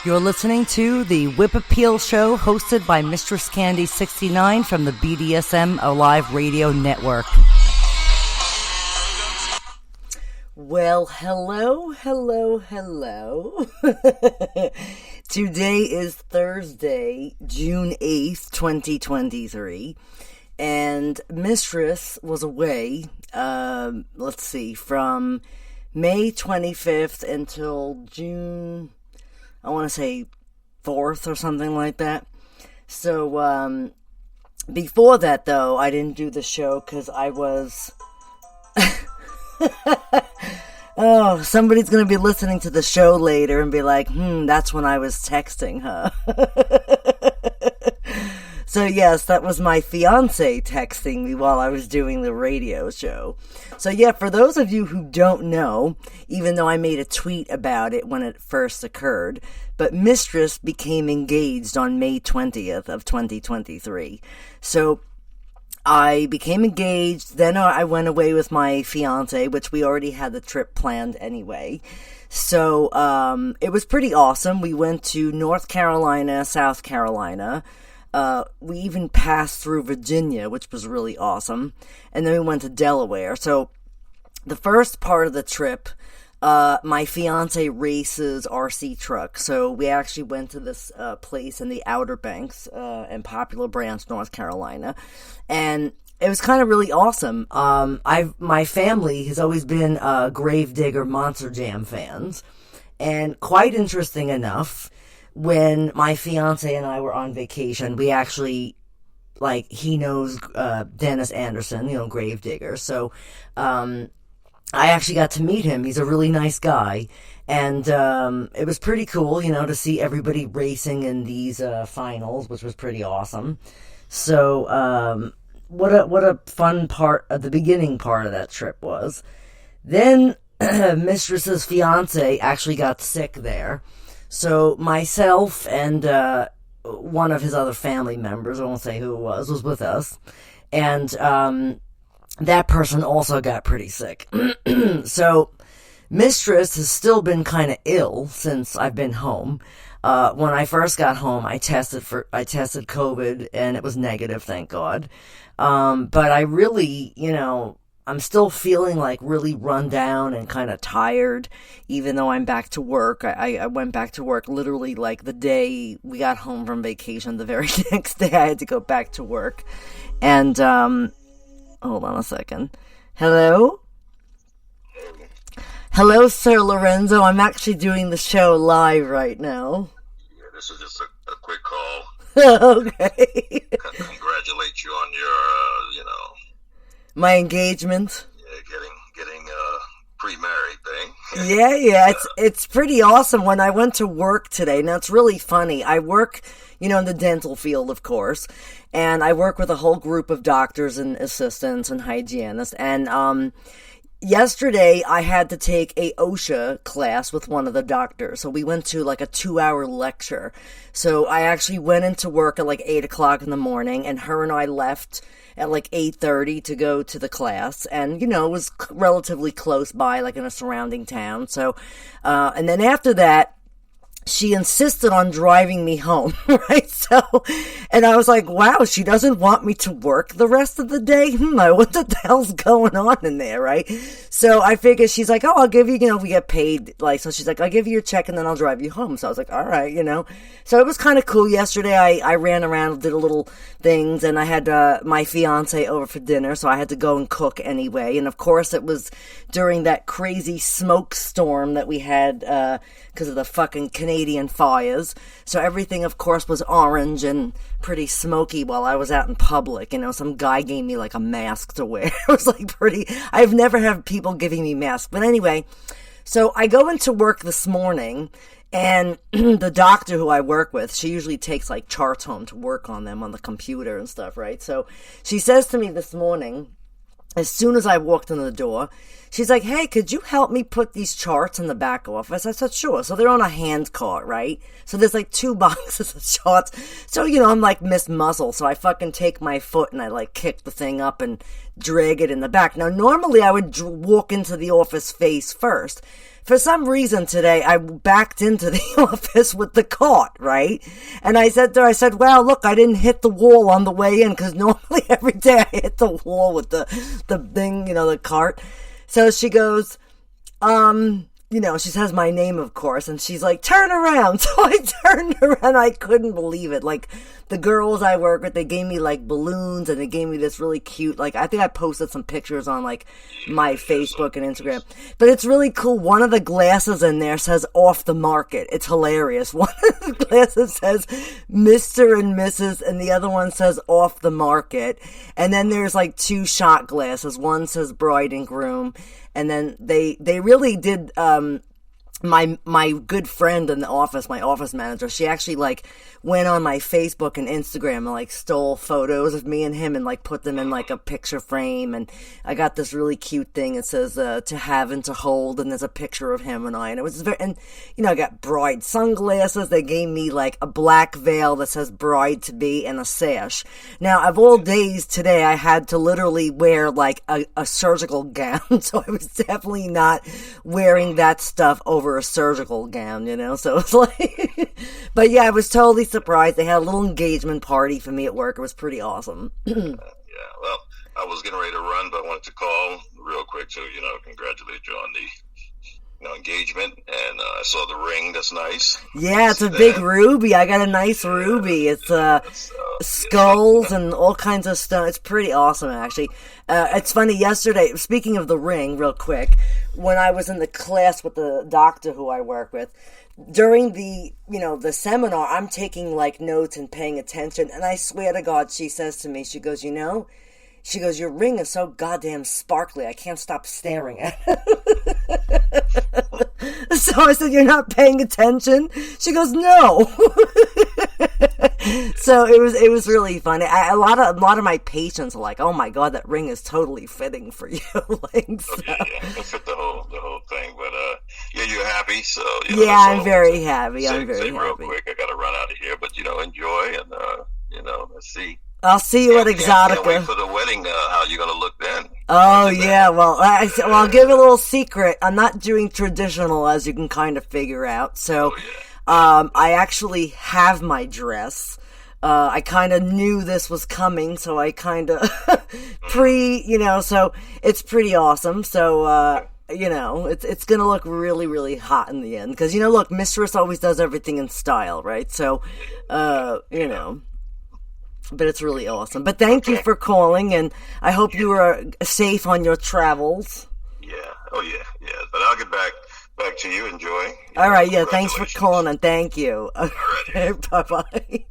You're listening to the Whip Appeal Show, hosted by MistressCandy69 from the BDSM Alive Radio Network. Well, hello. Today is Thursday, June 8th, 2023, and Mistress was away, from May 25th until June, I want to say 4th or something like that. So, before that, though, I didn't do the show because I was... Oh, somebody's going to be listening to the show later and be like, that's when I was texting her. So yes, that was my fiance texting me while I was doing the radio show. So yeah, for those of you who don't know, even though I made a tweet about it when it first occurred, but Mistress became engaged on May 20th of 2023. So I became engaged, then I went away with my fiance, which we already had the trip planned anyway. So it was pretty awesome. We went to North Carolina, South Carolina. We even passed through Virginia, which was really awesome. And then we went to Delaware. So the first part of the trip, my fiance races RC truck. So we actually went to this place in the Outer Banks in Poplar Branch, North Carolina. And it was kind of really awesome. My family has always been Gravedigger Monster Jam fans. And quite interesting enough, when my fiance and I were on vacation, we actually, he knows Dennis Anderson, Gravedigger. So I actually got to meet him. He's a really nice guy. And it was pretty cool, to see everybody racing in these finals, which was pretty awesome. So what a fun part of the beginning part of that trip was. Then Mistress's fiance actually got sick there. So myself and one of his other family members, I won't say who it was with us. And that person also got pretty sick. So Mistress has still been kind of ill since I've been home. When I first got home, I tested COVID, and it was negative, thank God. But I really, I'm still feeling really run down and kind of tired, even though I'm back to work. I went back to work literally the day we got home from vacation. The very next day I had to go back to work. And, hold on a second. Hello? Hello, Sir Lorenzo. I'm actually doing the show live right now. Yeah, this is just a quick call. Okay. Congratulate you on your, my engagement. Yeah, getting pre-married thing. Yeah, it's pretty awesome. When I went to work today, now it's really funny. I work, in the dental field, of course, and I work with a whole group of doctors and assistants and hygienists, and yesterday I had to take a OSHA class with one of the doctors. So we went to a 2-hour lecture. So I actually went into work at 8 o'clock in the morning, and her and I left at 8:30 to go to the class. And, it was relatively close by, in a surrounding town. So, and then after that, she insisted on driving me home, right? So, and I was like, wow, she doesn't want me to work the rest of the day? What the hell's going on in there, right? So I figured, she's like, oh, I'll give you, we get paid, so she's like, I'll give you your check and then I'll drive you home. So I was like, all right, So it was kind of cool. Yesterday I ran around, did a little things, and I had my fiance over for dinner, so I had to go and cook anyway. And of course it was during that crazy smoke storm that we had, because of the fucking Canadian fires. So everything, of course, was orange and pretty smoky while I was out in public. Some guy gave me a mask to wear. It was pretty, I've never had people giving me masks. But anyway, so I go into work this morning, and the doctor who I work with, she usually takes charts home to work on them on the computer and stuff, right? So she says to me this morning, as soon as I walked in the door, she's like, hey, could you help me put these charts in the back office? I said, sure. So they're on a hand cart, right? So there's 2 boxes of charts. So, I'm Miss Muscle. So I fucking take my foot and I kick the thing up and drag it in the back. Now, normally I would walk into the office face first. for some reason today, I backed into the office with the cart, right? And I said to her, wow, look, I didn't hit the wall on the way in, because normally every day I hit the wall with the thing, the cart. So she goes, she says my name, of course, and she's like, turn around. So I turned around. I couldn't believe it. Like, the girls I work with, they gave me, like, balloons, and they gave me this really cute, like, I think I posted some pictures on, like, my Facebook and Instagram. But it's really cool. One of the glasses in there says off the market. It's hilarious. One of the glasses says Mr. and Mrs., and the other one says off the market. And then there's, like, 2 shot glasses. One says bride and groom. And then they really did, my good friend in the office, my office manager, she actually, like, went on my Facebook and Instagram and, like, stole photos of me and him and, like, put them in, like, a picture frame. And I got this really cute thing. It says, to have and to hold, and there's a picture of him and I. And it was and, I got bride sunglasses. They gave me, like, a black veil that says bride to be and a sash. Now, of all days today, I had to literally wear, like, a surgical gown. So I was definitely not wearing that stuff over a surgical gown, so it's like, but yeah, I was totally surprised. They had a little engagement party for me at work. It was pretty awesome. Yeah, well, I was getting ready to run, but I wanted to call real quick to, congratulate you on the, engagement, and I saw the ring. That's nice. Yeah, it's a big ruby. I got a nice ruby. It's skulls and all kinds of stuff. It's pretty awesome, actually. It's funny, yesterday, speaking of the ring, real quick, when I was in the class with the doctor who I work with, during the, the seminar, I'm taking, like, notes and paying attention, and I swear to God, she says to me, she goes, your ring is so goddamn sparkly, I can't stop staring at it. So I said, you're not paying attention? She goes, no. So it was really funny. A lot of my patients are like, oh my God, that ring is totally fitting for you. Like, so. Yeah, it fit the whole thing. But you're happy, so yeah, I'm very happy. I'm very happy. Real quick, I got to run out of here, but enjoy, and let's see. I'll see you at Exotica. Can't wait for the wedding. How you gonna look then? Oh yeah, well, I'll give you a little secret. I'm not doing traditional, as you can kind of figure out. So, I actually have my dress. I kind of knew this was coming, so I kind of so it's pretty awesome. So, it's gonna look really, really hot in the end. Because, look, Mistress always does everything in style, right? So, but it's really awesome. But thank you for calling, and I hope you were safe on your travels. Yeah. Oh, yeah. But I'll get back to you. Enjoy. All right, yeah, thanks for calling, and thank you. All right. Bye-bye.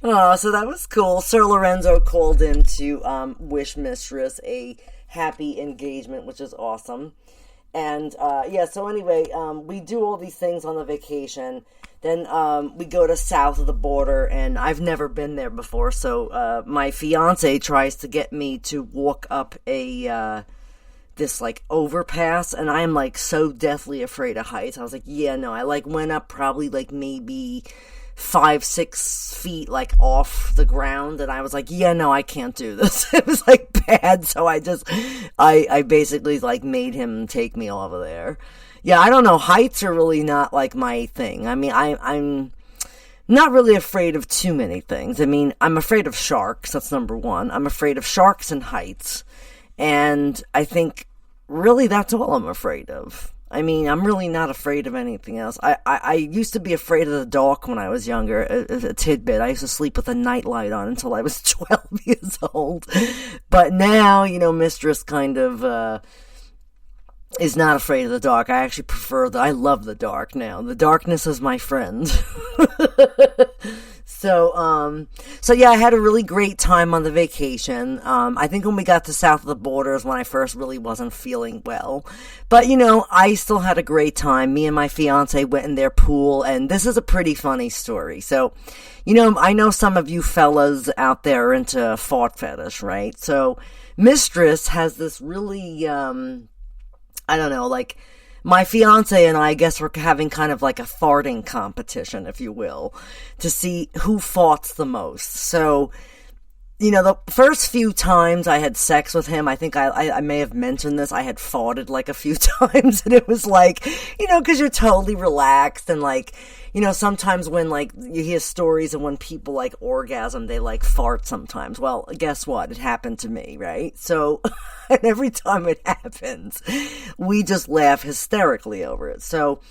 Oh, so that was cool. Sir Lorenzo called in to wish Mistress a happy engagement, which is awesome. And, so anyway, we do all these things on the vacation. Then we go to south of the border, and I've never been there before, so my fiance tries to get me to walk up this, like, overpass, and I'm, like, so deathly afraid of heights. I was like, yeah, no, I, like, went up probably, like, maybe 5-6 feet, like, off the ground, and I was like, yeah, no, I can't do this. It was, like, bad, so I basically, like, made him take me over there. Yeah, I don't know, heights are really not, like, my thing. I mean, I'm not really afraid of too many things. I mean, I'm afraid of sharks, that's number one. I'm afraid of sharks and heights, and I think, really, that's all I'm afraid of. I mean, I'm really not afraid of anything else. I used to be afraid of the dark when I was younger, a tidbit. I used to sleep with a nightlight on until I was 12 years old. But now, Mistress kind of is not afraid of the dark. I actually I love the dark now. The darkness is my friend. So yeah, I had a really great time on the vacation. I think when we got to south of the border is when I first really wasn't feeling well. But, I still had a great time. Me and my fiance went in their pool, and this is a pretty funny story. So, I know some of you fellas out there are into fart fetish, right? So, Mistress has this really, I don't know, like, my fiance and I guess we're having kind of like a farting competition, if you will, to see who farts the most. So, the first few times I had sex with him, I think I may have mentioned this, I had farted like a few times, and it was like, because you're totally relaxed, and like, sometimes when like you hear stories of when people like orgasm, they like fart sometimes. Well, guess what? It happened to me, right? So, and every time it happens, we just laugh hysterically over it. So,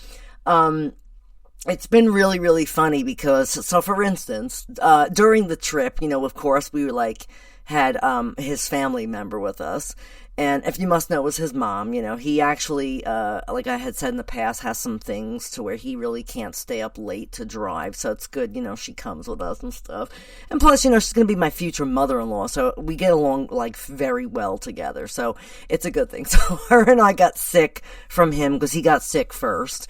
it's been really, really funny because, so for instance, during the trip, of course, we were like, had, his family member with us. And if you must know, it was his mom. He actually, like I had said in the past, has some things to where he really can't stay up late to drive. So it's good, she comes with us and stuff. And plus, she's going to be my future mother-in-law. So we get along like very well together. So it's a good thing. So her and I got sick from him because he got sick first.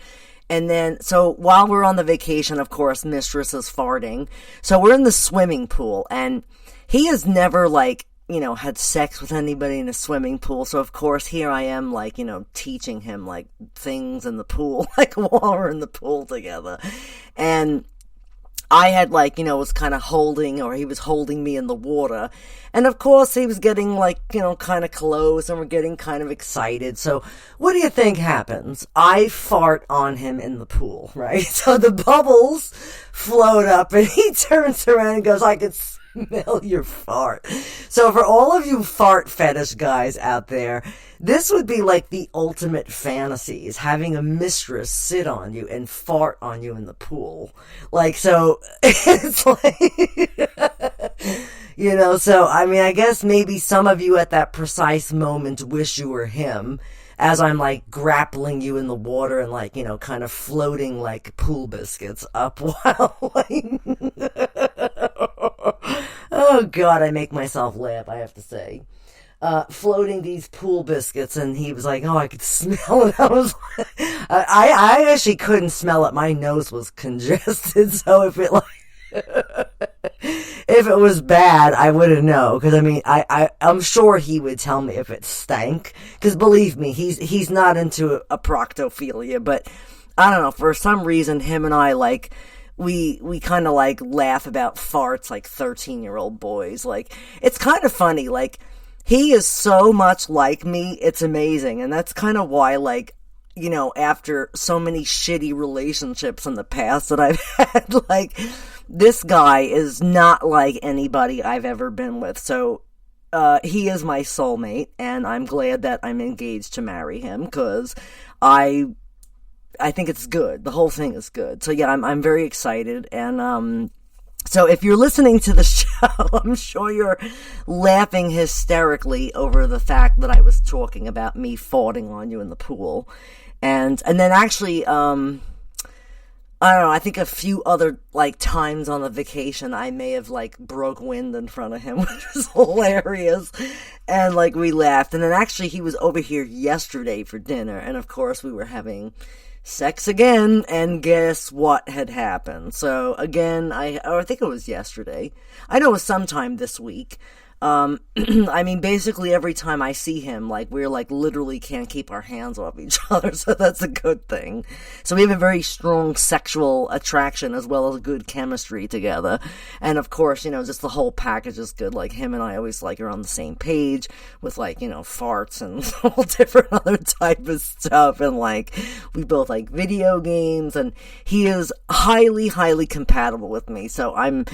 And then, so while we're on the vacation, of course, Mistress is farting. So we're in the swimming pool, and he has never, like, had sex with anybody in a swimming pool. So, of course, here I am, like, teaching him, like, things in the pool, like, while we're in the pool together. And I had, like, was kind of he was holding me in the water. And, of course, he was getting, like, kind of close, and we're getting kind of excited. So, what do you think happens? I fart on him in the pool, right? So, the bubbles float up, and he turns around and goes, I could smell your fart. So, for all of you fart fetish guys out there, this would be like the ultimate fantasy, is having a mistress sit on you and fart on you in the pool. Like, so, it's like, so, I mean, I guess maybe some of you at that precise moment wish you were him, as I'm, like, grappling you in the water and, like, kind of floating like pool biscuits up while, like, oh, God, I make myself laugh, I have to say. Floating these pool biscuits, and he was like, oh, I could smell it. I was like, I actually couldn't smell it. My nose was congested, so if it, like, if it was bad, I wouldn't know. Because, I mean, I'm sure he would tell me if it stank. Because, believe me, he's not into a proctophilia, but, I don't know, for some reason, him and I, like, we kind of, like, laugh about farts like 13-year-old boys. Like, it's kind of funny, like, he is so much like me, it's amazing. And that's kind of why, like, after so many shitty relationships in the past that I've had, like, this guy is not like anybody I've ever been with. So, he is my soulmate, and I'm glad that I'm engaged to marry him, because I think it's good. The whole thing is good. So, yeah, I'm very excited, and, so if you're listening to the show, I'm sure you're laughing hysterically over the fact that I was talking about me farting on you in the pool. And then actually, I don't know, I think a few other, like, times on the vacation, I may have, like, broke wind in front of him, which was hilarious. And, like, we laughed. And then actually he was over here yesterday for dinner. And, of course, we were having sex again, and guess what had happened? So, again, I think it was yesterday. I know it was sometime this week. I mean, basically every time I see him, like, we're, like, literally can't keep our hands off each other, so that's a good thing. So we have a very strong sexual attraction as well as good chemistry together. And, of course, just the whole package is good. Like, him and I always, like, are on the same page with, like, farts and all different other type of stuff. And, like, we both like video games, and he is highly, highly compatible with me. So I'm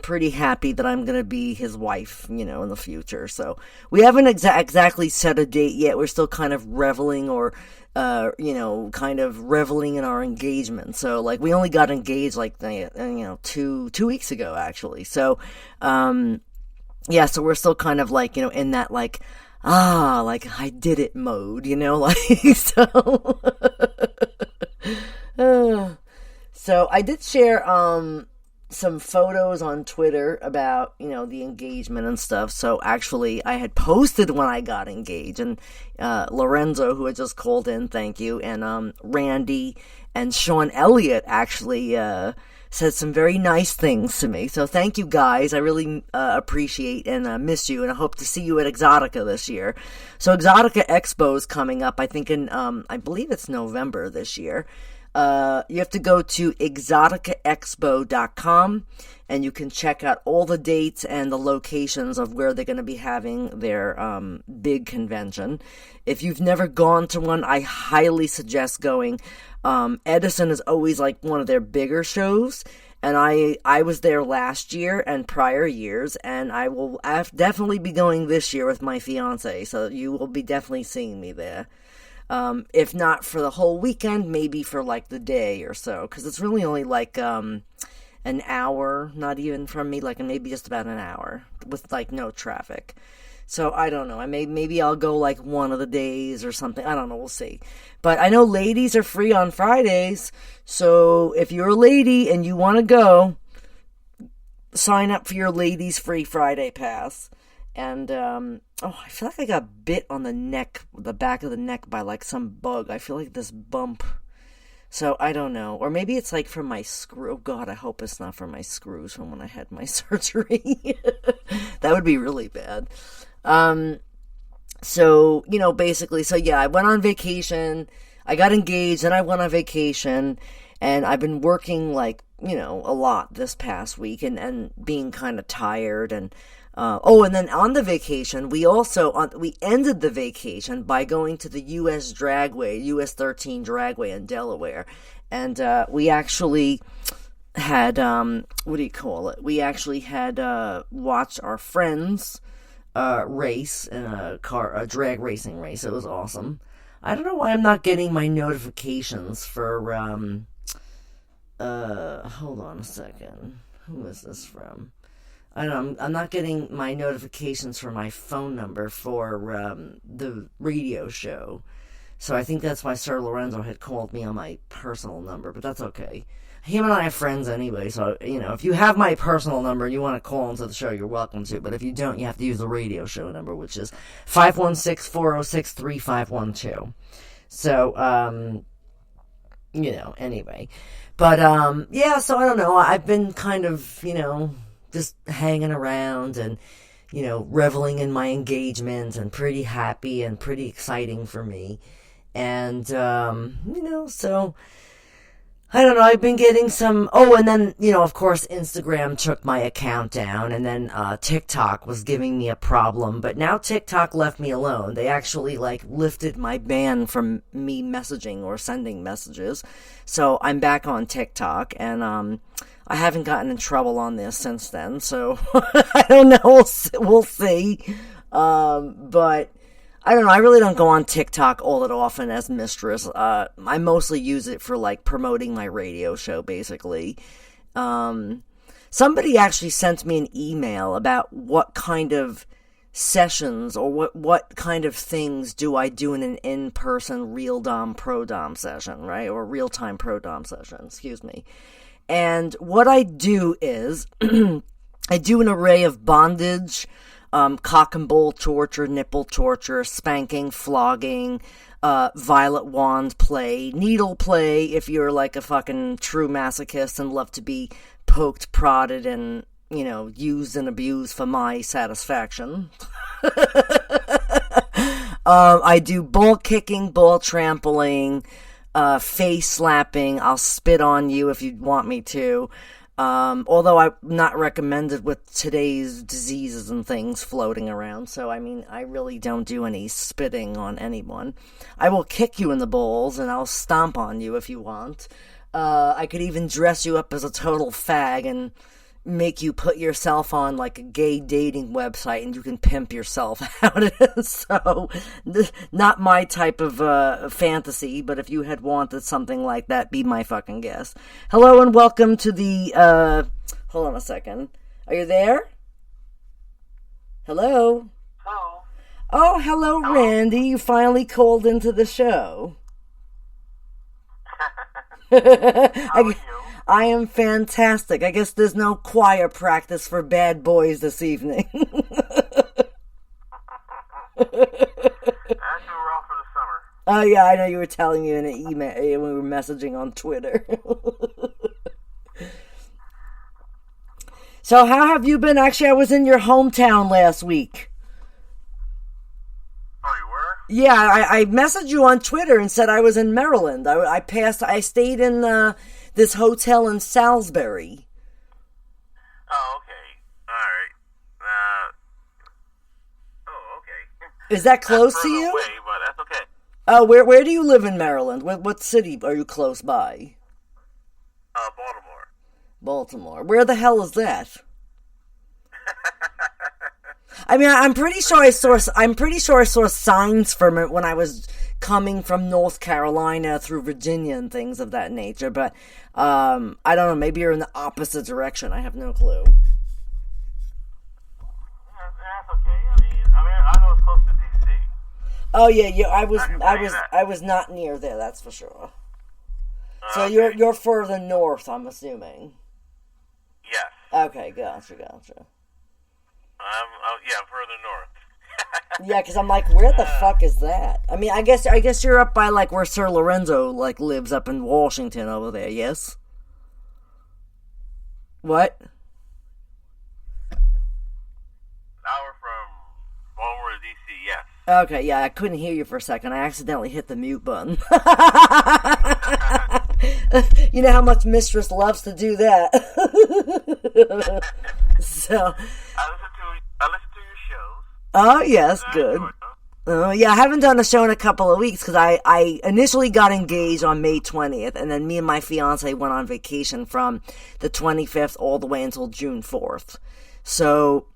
pretty happy that I'm going to be his wife, in the future. So we haven't exactly set a date yet. We're still kind of reveling or, kind of reveling in our engagement. So, like, we only got engaged, like, 2 weeks ago, actually. So, yeah, so we're still kind of, like, in that, like, like, I did it mode, like, so. So I did share, some photos on Twitter about, the engagement and stuff. So actually, I had posted when I got engaged, and Lorenzo, who had just called in, thank you, and Randy and Sean Elliott actually said some very nice things to me. So thank you guys. I really appreciate and miss you, and I hope to see you at Exotica this year. So Exotica Expo is coming up, I think in, I believe it's November this year. You have to go to exoticaexpo.com, and you can check out all the dates and the locations of where they're going to be having their big convention. If you've never gone to one, I highly suggest going. Edison is always like one of their bigger shows, and I was there last year and prior years, and I will definitely be going this year with my fiance, so you will be definitely seeing me there. If not for the whole weekend, maybe for like the day or so, because it's really only like an hour, not even from me, like maybe just about an hour with like no traffic. So I don't know. Maybe I'll go like one of the days or something. I don't know. We'll see. But I know ladies are free on Fridays, so if you're a lady and you want to go, sign up for your ladies free Friday pass. And, I feel like I got bit on the neck, the back of the neck by like some bug. I feel like this bump. So I don't know. Or maybe it's like from my screw. Oh God, I hope it's not from my screws from when I had my surgery. That would be really bad. So, basically, so yeah, I went on vacation. I got engaged and I went on vacation. And I've been working like, a lot this past week and being kind of tired and, and then on the vacation, we ended the vacation by going to the US 13 Dragway in Delaware. And, we actually had, we actually had, watched our friends, race in a drag racing race. It was awesome. I don't know why I'm not getting my notifications for, hold on a second. Who is this from? I don't know, I'm not getting my notifications for my phone number for the radio show. So I think that's why Sir Lorenzo had called me on my personal number, but that's okay. Him and I are friends anyway, so, if you have my personal number and you want to call into the show, you're welcome to. But if you don't, you have to use the radio show number, which is 516-406-3512. So, anyway. But, so I don't know. I've been kind of, just hanging around and, reveling in my engagement and pretty happy and pretty exciting for me. And, so I don't know. I've been getting some, and then, of course, Instagram took my account down and then, TikTok was giving me a problem, but now TikTok left me alone. They actually, lifted my ban from me messaging or sending messages. So I'm back on TikTok and, I haven't gotten in trouble on this since then, so I don't know. We'll see. But I don't know. I really don't go on TikTok all that often as Mistress. I mostly use it for promoting my radio show, basically. Somebody actually sent me an email about what kind of sessions or what kind of things do I do in an in-person real dom pro dom session, right? Or real-time pro dom session, excuse me. And what I do is, I do an array of bondage, cock and bull torture, nipple torture, spanking, flogging, violet wand play, needle play, if you're like a fucking true masochist and love to be poked, prodded, and, used and abused for my satisfaction. I do ball kicking, ball trampling, face slapping. I'll spit on you if you want me to. Although I'm not recommended with today's diseases and things floating around. So, I really don't do any spitting on anyone. I will kick you in the balls and I'll stomp on you if you want. I could even dress you up as a total fag and make you put yourself on a gay dating website and you can pimp yourself out. So, not my type of fantasy, but if you had wanted something like that, be my fucking guest. Hello and welcome to the, hold on a second. Are you there? Hello? Hello. Oh, hello, Randy. You finally called into the show. How are you? I am fantastic. I guess there's no choir practice for bad boys this evening. And you were off for the summer. Oh, yeah, I know you were telling me in an email when we were messaging on Twitter. So how have you been? Actually, I was in your hometown last week. Oh, you were? Yeah, I messaged you on Twitter and said I was in Maryland. I stayed in this hotel in Salisbury. Oh, okay. All right. Okay. Is that close That's to further you? away, but that's okay. Oh, where do you live in Maryland? What city are you close by? Baltimore. Baltimore. Where the hell is that? I mean, I'm pretty sure I saw signs from it when I was coming from North Carolina through Virginia and things of that nature. But I don't know. Maybe you're in the opposite direction. I have no clue. That's okay. I know it's close to DC. Oh yeah. I was not near there. That's for sure. So Okay. you're further north, I'm assuming. Yes. Okay, gotcha. I'm further north. Yeah, because I'm like, where the fuck is that? I mean, I guess you're up by like where Sir Lorenzo like lives up in Washington over there. Yes. What? Hour from Baltimore to DC. Yes. Okay, yeah, I couldn't hear you for a second. I accidentally hit the mute button. You know how much Mistress loves to do that. So. I listen to your shows. Oh yes, good. Enjoy them. Yeah, I haven't done a show in a couple of weeks because I initially got engaged on May 20th, and then me and my fiance went on vacation from the 25th all the way until June 4th. So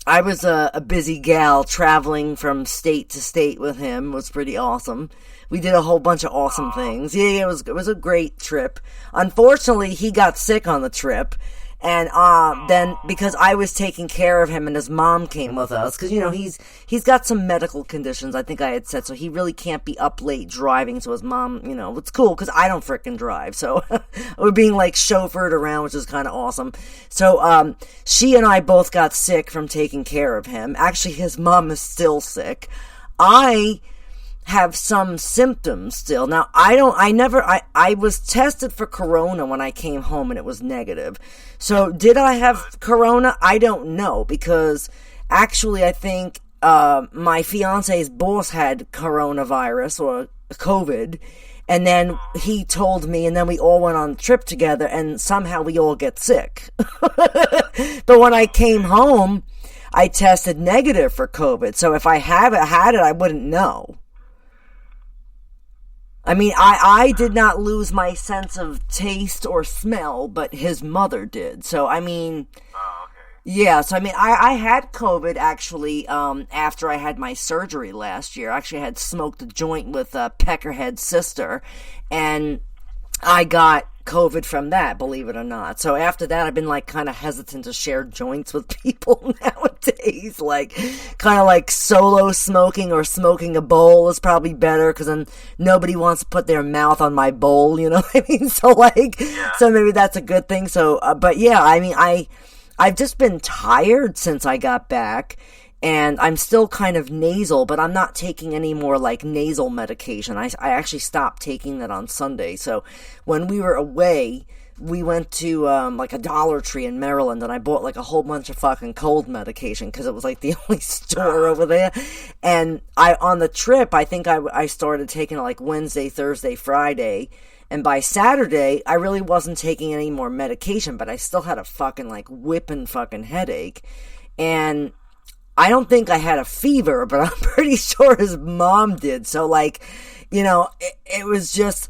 I was a busy gal traveling from state to state with him. It was pretty awesome. We did a whole bunch of awesome things. Yeah, it was a great trip. Unfortunately, he got sick on the trip. And then because I was taking care of him and his mom came with us, because, you know, he's got some medical conditions, I think I had said, so he really can't be up late driving, so his mom, you know, it's cool, because I don't frickin' drive, so we're being, like, chauffeured around, which is kind of awesome. So, she and I both got sick from taking care of him. Actually, his mom is still sick. I have some symptoms still. Now, I was tested for corona when I came home and it was negative. So, did I have corona? I don't know, because actually I think, my fiance's boss had coronavirus or COVID, and then he told me, and then we all went on a trip together, and somehow we all get sick. But when I came home, I tested negative for COVID, so if I had it, I wouldn't know. I mean, I did not lose my sense of taste or smell, but his mother did. So, I mean, yeah, so I mean, I had COVID actually, after I had my surgery last year. I actually had smoked a joint with Peckerhead's sister, and I got COVID from that, believe it or not. So after that, I've been like kind of hesitant to share joints with people nowadays. Like, kind of like solo smoking or smoking a bowl is probably better, because then nobody wants to put their mouth on my bowl, you know what I mean? So like, so maybe that's a good thing. So, but yeah, I mean, I've just been tired since I got back, and I'm still kind of nasal, but I'm not taking any more, like, nasal medication. I actually stopped taking that on Sunday. So when we were away, we went to, like, a Dollar Tree in Maryland, and I bought, like, a whole bunch of fucking cold medication, because it was, like, the only store over there. And on the trip, I think I started taking it, like, Wednesday, Thursday, Friday. And by Saturday, I really wasn't taking any more medication, but I still had a fucking, like, whipping fucking headache. And I don't think I had a fever, but I'm pretty sure his mom did. So, like, you know, it was just,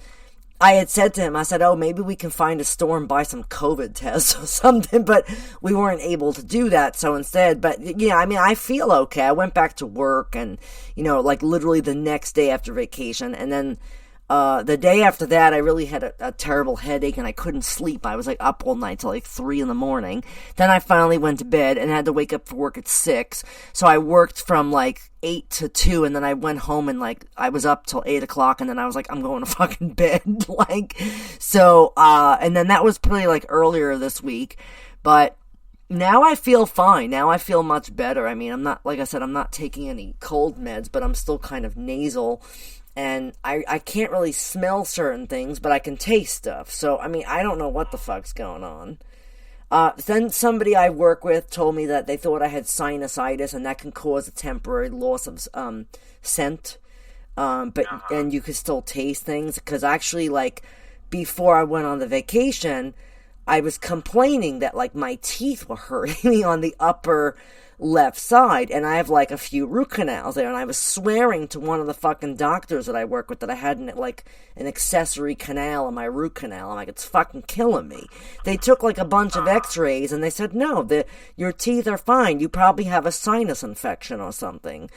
I had said to him, I said, oh, maybe we can find a store and buy some COVID tests or something, but we weren't able to do that. So instead, but, you know, I mean, I feel okay. I went back to work, and, you know, like, literally the next day after vacation, and then the day after that, I really had a terrible headache, and I couldn't sleep. I was, like, up all night till, like, 3 in the morning. Then I finally went to bed and had to wake up for work at 6. So I worked from, like, 8 to 2, and then I went home, and, like, I was up till 8 o'clock, and then I was like, I'm going to fucking bed. Like, so, and then that was pretty, like, earlier this week. But now I feel fine. Now I feel much better. I mean, I'm not, like I said, I'm not taking any cold meds, but I'm still kind of nasal. And I can't really smell certain things, but I can taste stuff. So, I mean, I don't know what the fuck's going on. Then somebody I work with told me that they thought I had sinusitis, and that can cause a temporary loss of scent. And you could still taste things, because actually, like, before I went on the vacation, I was complaining that, like, my teeth were hurting me on the upper left side, and I have, like, a few root canals there, and I was swearing to one of the fucking doctors that I work with that I had, an accessory canal in my root canal. I'm like, it's fucking killing me. They took, like, a bunch of x-rays, and they said, no, your teeth are fine. You probably have a sinus infection or something.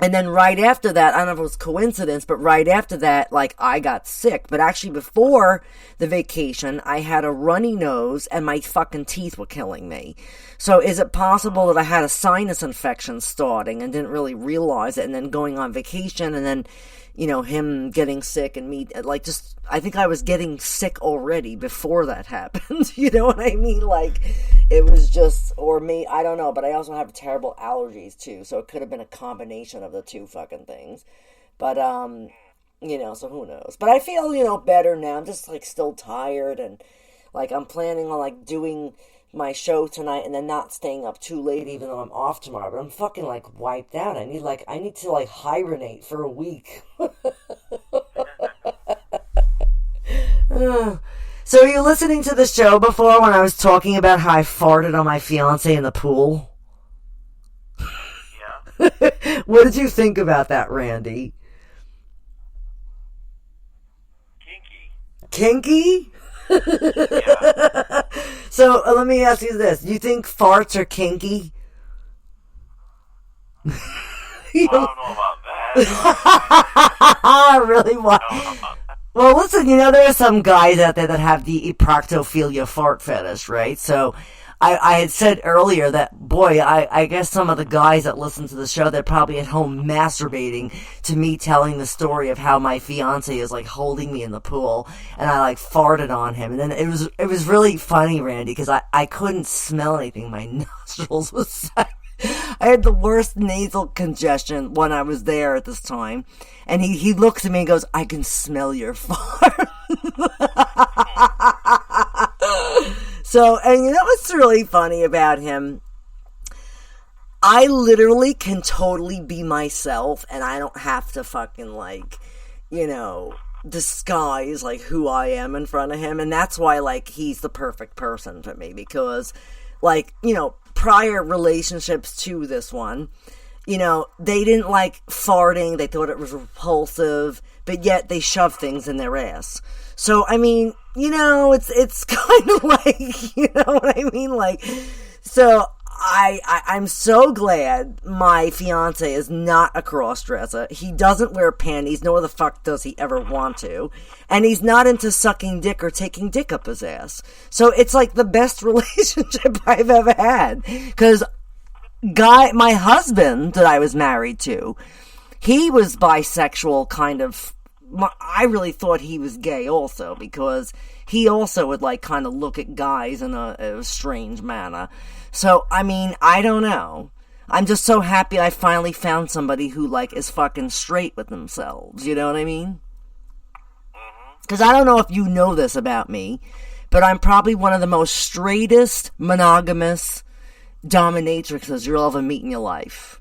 And then right after that, I don't know if it was coincidence, but right after that, like, I got sick. But actually, before the vacation, I had a runny nose, and my fucking teeth were killing me. So is it possible that I had a sinus infection starting and didn't really realize it, and then going on vacation, and then, you know, him getting sick, and me, like, just, I think I was getting sick already before that happened. You know what I mean? Like, it was just, or me, I don't know, but I also have terrible allergies too, so it could have been a combination of the two fucking things. But, you know, so who knows? But I feel, you know, better now. I'm just, like, still tired, and, like, I'm planning on, like, doing my show tonight and then not staying up too late even though I'm off tomorrow, but I'm fucking, like, wiped out. I need to, like, hibernate for a week. So were you listening to the show before when I was talking about how I farted on my fiance in the pool? Yeah. What did you think about that, Randy? Kinky? Yeah. So let me ask you this: do you think farts are kinky? I don't know about that. Really? Why? Well, listen, you know, there are some guys out there that have the proctophilia fart fetish, right? So I had said earlier that, boy, I guess some of the guys that listen to the show, they're probably at home masturbating to me telling the story of how my fiance is, like, holding me in the pool, and I, like, farted on him. And then it was really funny, Randy, because I couldn't smell anything. My nostrils was I had the worst nasal congestion when I was there at this time. And he looks at me and goes, I can smell your fart. So, and you know what's really funny about him? I literally can totally be myself, and I don't have to fucking, like, you know, disguise, like, who I am in front of him. And that's why, like, he's the perfect person for me, because, like, you know, prior relationships to this one, you know, they didn't like farting, they thought it was repulsive, but yet they shove things in their ass. So, I mean, you know, it's kind of like, you know what I mean? Like, so I'm so glad my fiance is not a cross-dresser. He doesn't wear panties, nor the fuck does he ever want to. And he's not into sucking dick or taking dick up his ass. So it's like the best relationship I've ever had. Because my husband that I was married to, he was bisexual, kind of. I really thought he was gay also, because he also would, like, kind of look at guys in a strange manner. So, I mean, I don't know. I'm just so happy I finally found somebody who, like, is fucking straight with themselves. You know what I mean? Because I don't know if you know this about me, but I'm probably one of the most straightest, monogamous dominatrixes you'll ever meet in your life.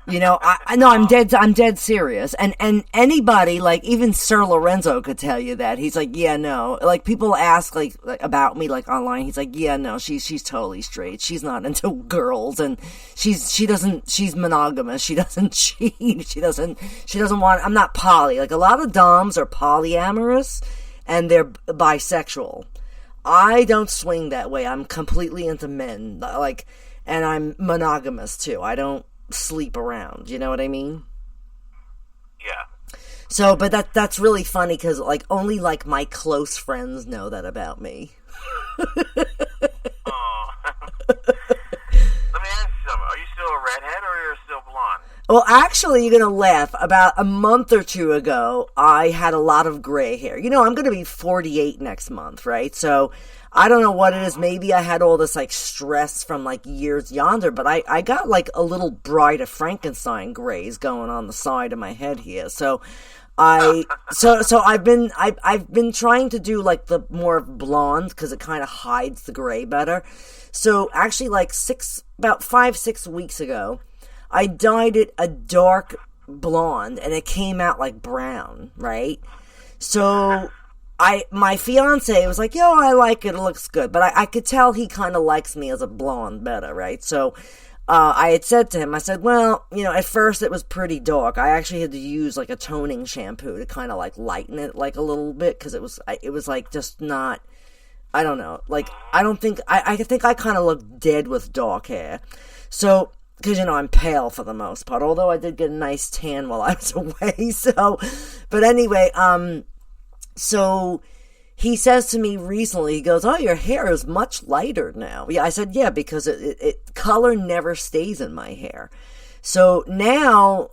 You know, I know I'm dead serious. And anybody, like, even Sir Lorenzo could tell you that. He's like, yeah, no. Like, people ask, like about me, like, online. He's like, yeah, no, she's totally straight. She's not into girls, and she's monogamous. She doesn't cheat. She doesn't want, I'm not poly. Like, a lot of doms are polyamorous, and they're bisexual. I don't swing that way. I'm completely into men. Like, and I'm monogamous, too. I don't sleep around, you know what I mean? Yeah. So, but that's really funny, because, like, only, like, my close friends know that about me. Oh. Let me ask you something. Are you still a redhead, or are you still blonde? Well, actually, you're gonna laugh. About a month or two ago, I had a lot of gray hair. You know, I'm gonna be 48 next month, right? So, I don't know what it is. Maybe I had all this, like, stress from, like, years yonder, but I got, like, a little Bride of Frankenstein grays going on the side of my head here. So, I've been trying to do like the more blonde because it kind of hides the gray better. So actually, like about 5-6 weeks ago, I dyed it a dark blonde, and it came out like brown, right? So my fiance was like, "Yo, I like it. It looks good," but I could tell he kind of likes me as a blonde better, right? So. I had said to him, I said, well, at first it was pretty dark. I actually had to use, like, a toning shampoo to kind of, like, lighten it, like, a little bit, because it was, like, just not, I don't know, like, I think I kind of look dead with dark hair. So, because, I'm pale for the most part, although I did get a nice tan while I was away, so, but anyway, so... He says to me recently, he goes, "Oh, your hair is much lighter now." Yeah, I said, yeah, because it color never stays in my hair. So now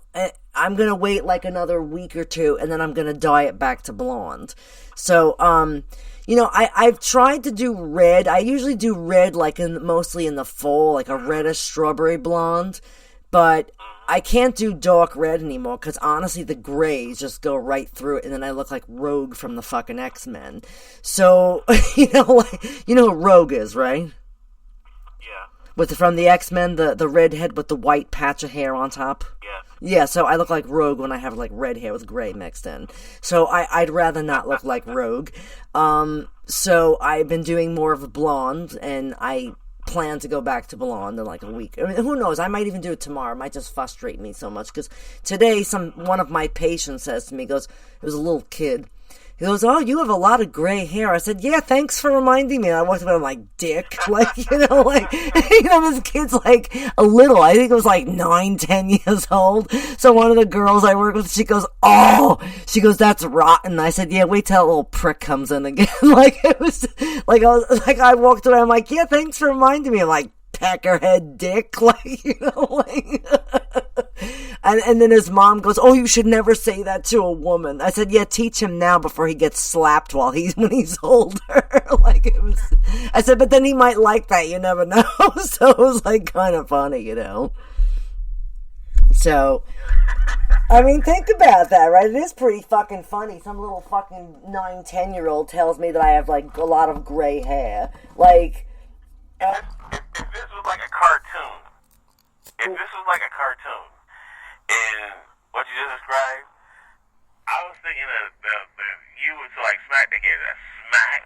I'm going to wait like another week or two, and then I'm going to dye it back to blonde. So, I've tried to do red. I usually do red like mostly in the fall, like a reddish strawberry blonde. But I can't do dark red anymore because honestly the grays just go right through it, and then I look like Rogue from the fucking X-Men. So, who Rogue is, right? Yeah. From the X-Men, the redhead with the white patch of hair on top? Yeah. Yeah, so I look like Rogue when I have like red hair with gray mixed in. So I'd rather not look like Rogue. So I've been doing more of a blonde, and I plan to go back to blonde in like a week. I mean, who knows? I might even do it tomorrow. It might just frustrate me so much because today one of my patients says to me, it was a little kid. He goes, "Oh, you have a lot of gray hair." I said, "Yeah, thanks for reminding me." And I walked up and I'm like, "Dick." Like, this kid's like a little, I think it was like 9-10 years old. So one of the girls I work with, she goes, "That's rotten." I said, "Yeah, wait till that little prick comes in again." Like, it was, like, I walked away, I'm like, "Yeah, thanks for reminding me." I'm like, "Peckerhead dick," like, and then his mom goes, "Oh, you should never say that to a woman." I said, "Yeah, teach him now before he gets slapped when he's older." Like, it was, I said, "But then he might like that, you never know." So it was like kind of funny, So, I mean, think about that, right? It is pretty fucking funny. Some little fucking 9-10-year-old tells me that I have like a lot of gray hair. Like, if this was like a cartoon, and what you just described, I was thinking that you would like smack the kid, smack.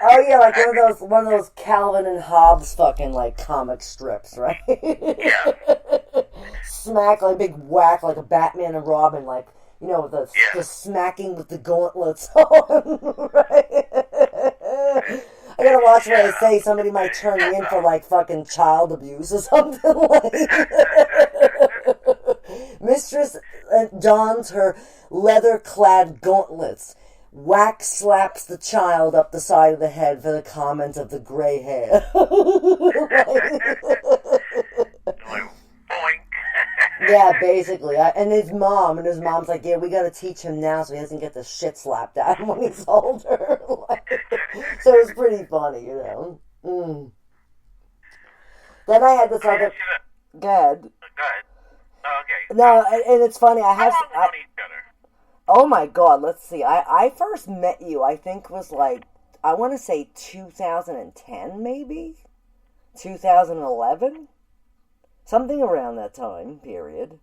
Oh yeah, like one of those Calvin and Hobbes fucking like comic strips, right? Yeah. Smack, like a big whack, like a Batman and Robin, like, the smacking with the gauntlets on, right? I gotta watch what I say. Somebody might turn me in for like fucking child abuse or something like. Mistress dons her leather-clad gauntlets. Whack slaps the child up the side of the head for the comment of the gray hair. Like, boink. Yeah, basically. And his mom's like, "Yeah, we gotta teach him now so he doesn't get the shit slapped out of him when he's older." So it was pretty funny, Then I had this other... Go ahead. Oh, okay. No, and it's funny, I have... How long have we known each other? Oh my god, let's see. I first met you, I think was like, I want to say 2010, maybe? 2011? Something around that time period.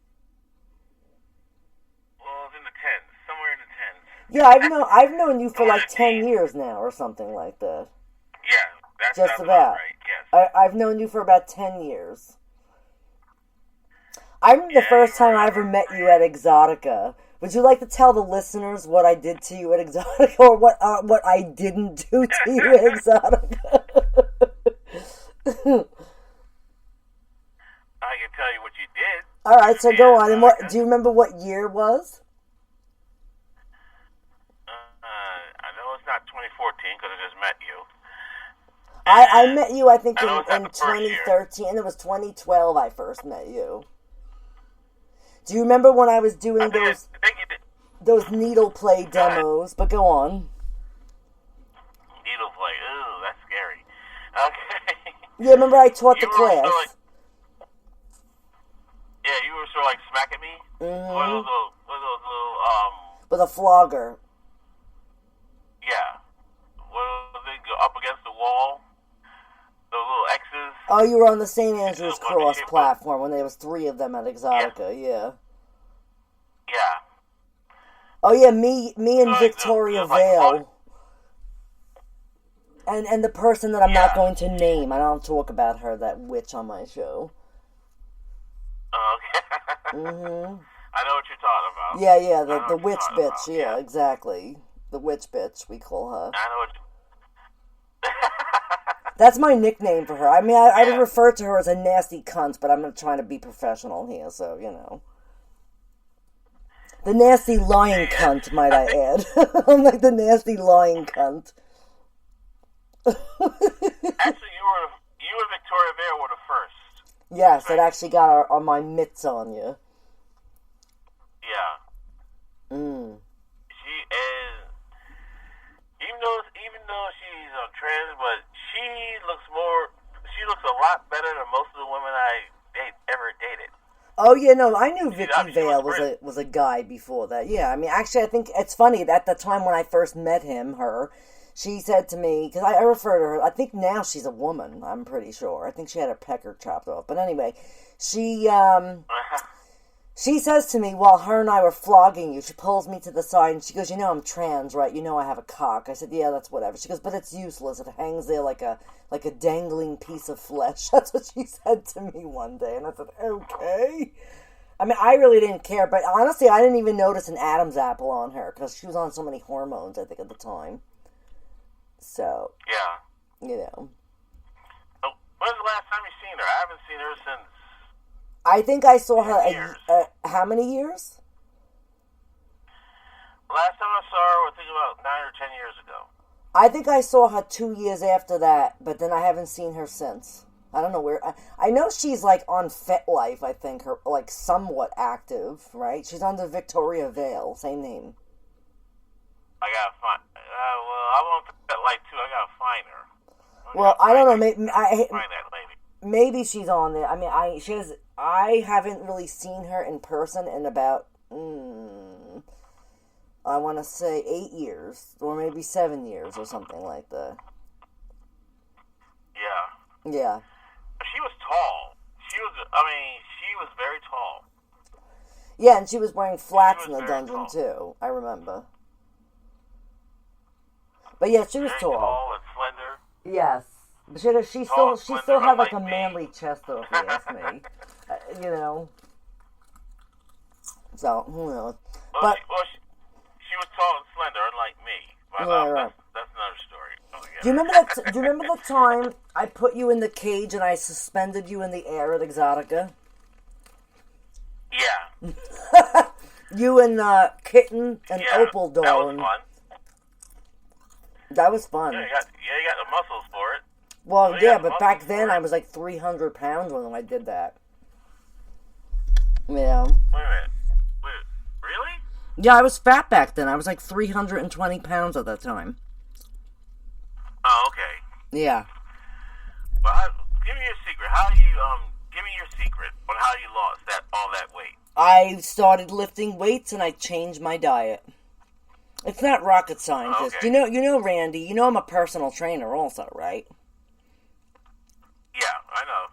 Well, it was in the 10s. Somewhere in the 10s. Yeah, I've known you for like 10 years now, or something like that. Yeah, that's just about right, yes. I've known you for about 10 years. I remember the first time I ever met you at Exotica. Would you like to tell the listeners what I did to you at Exotica, or what I didn't do to you at Exotica? I can tell you what you did. All right, so go on. And do you remember what year it was? I know it's not 2014 because I just met you. I met you, I think, in the first 2013. Year. It was 2012 I first met you. Do you remember when I was doing those needle play demos? But go on. Needle play, ooh, that's scary. Okay. Yeah, remember I taught the class. Yeah, you were sort of like smacking me. Mm-hmm. One of those little with a flogger. Yeah. Well, they go up against the wall. Those little X's. Oh, you were on the St. Andrew's Cross platform when there was 3 of them at Exotica, yeah. Yeah. Oh, yeah, me and Victoria Vale. And the person that I'm not going to name. I don't talk about her, that witch on my show. Oh, okay. Mm-hmm. I know what you're talking about. Yeah, the witch bitch. Yeah, exactly. The witch bitch, we call her. I know what That's my nickname for her. I mean, I refer to her as a nasty cunt, but I'm not trying to be professional here, so, you know. The nasty lying cunt, might I add. I'm like the nasty lying cunt. Actually, you and Victoria Bear were the first. Yes, it actually got my mitts on you. Yeah. She is, even though she's trans, but she looks a lot better than most of the women I ever dated. Oh yeah, no, I knew Vicky Vale was a guy before that. Yeah, I mean, actually, I think it's funny that at the time when I first met her, she said to me, because I refer to her, I think now she's a woman, I'm pretty sure. I think she had her pecker chopped off. But anyway, she says to me, while her and I were flogging you, she pulls me to the side and she goes, you know I'm trans, right? You know I have a cock. I said, yeah, that's whatever. She goes, but it's useless. It hangs there like a dangling piece of flesh. That's what she said to me one day. And I said, okay. I mean, I really didn't care. But honestly, I didn't even notice an Adam's apple on her because she was on so many hormones, I think, at the time. So, yeah. You know. When's the last time you've seen her? I haven't seen her since... I think I saw her how many years? Last time I saw her, I think about 9 or 10 years ago. I think I saw her 2 years after that, but then I haven't seen her since. I don't know where. I know she's like on FetLife, I think, her like somewhat active, right? She's under Victoria Vale, same name. I gotta find. I'm on FetLife too. I gotta find her. I don't know. Maybe find that lady. Maybe she's on there. I mean, I haven't really seen her in person in about, I want to say 8 years, or maybe 7 years, or something like that. Yeah. Yeah. She was tall. She was very tall. Yeah, and she was wearing flats in the dungeon, too. I remember. But yeah, she was very tall and slender. Yes. But she still had like a manly chest, though, if you ask me. You know. So, who knows? Well, she was tall and slender, unlike me. But right. That's another story. Do you remember the time I put you in the cage and I suspended you in the air at Exotica? Yeah. You and Kitten and Opal Doll. That was fun. Yeah, you got the muscles for it. Well, yeah, but back then I was like 300 pounds when I did that. Yeah. Wait a minute. Really? Yeah, I was fat back then. I was like 320 pounds at that time. Oh, okay. Yeah. Well, give me your secret. Give me your secret on how you lost all that weight. I started lifting weights and I changed my diet. It's not rocket science. Oh, okay. You know, Randy, you know I'm a personal trainer also, right? Yeah, I know.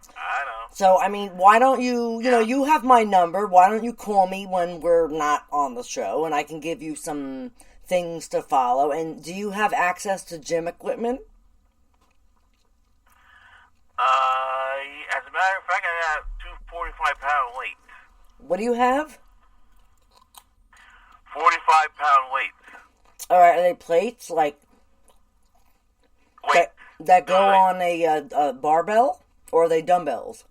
So, I mean, why don't you know, you have my number. Why don't you call me when we're not on the show and I can give you some things to follow? And do you have access to gym equipment? As a matter of fact, I got 2 45-pound weights. What do you have? 45-pound weights. All right, are they plates like that go on a barbell, or are they dumbbells?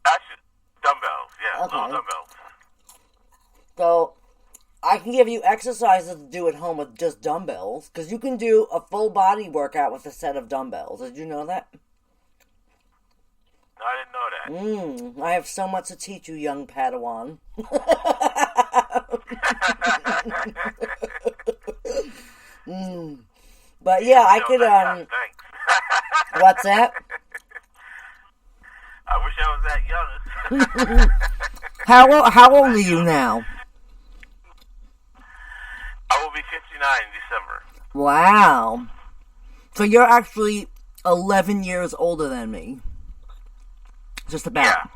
Actually, dumbbells. Yeah, okay. Little dumbbells. So I can give you exercises to do at home with just dumbbells, because you can do a full body workout with a set of dumbbells. Did you know that? No, I didn't know that. I have so much to teach you, young Padawan. But yeah, I could, thanks. What's that? I wish I was that young. How old are you now? be 59 in December. Wow. So you're actually 11 years older than me. Just about. Yeah.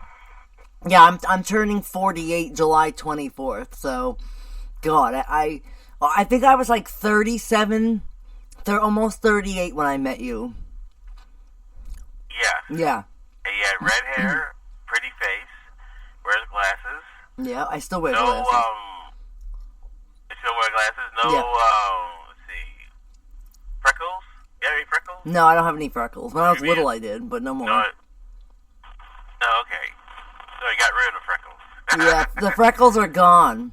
Yeah, I'm turning 48 July 24th, so, God, I think I was like 37, almost 38 when I met you. Yeah. Yeah. And you had red hair, pretty face, wears glasses. Yeah, I still wear No, glasses. you still wear glasses? No, Yeah. Let's see, freckles? You have any freckles? No, I don't have any freckles. When I was little I did, but no more. No, okay. So you got rid of the freckles. Yeah, the freckles are gone.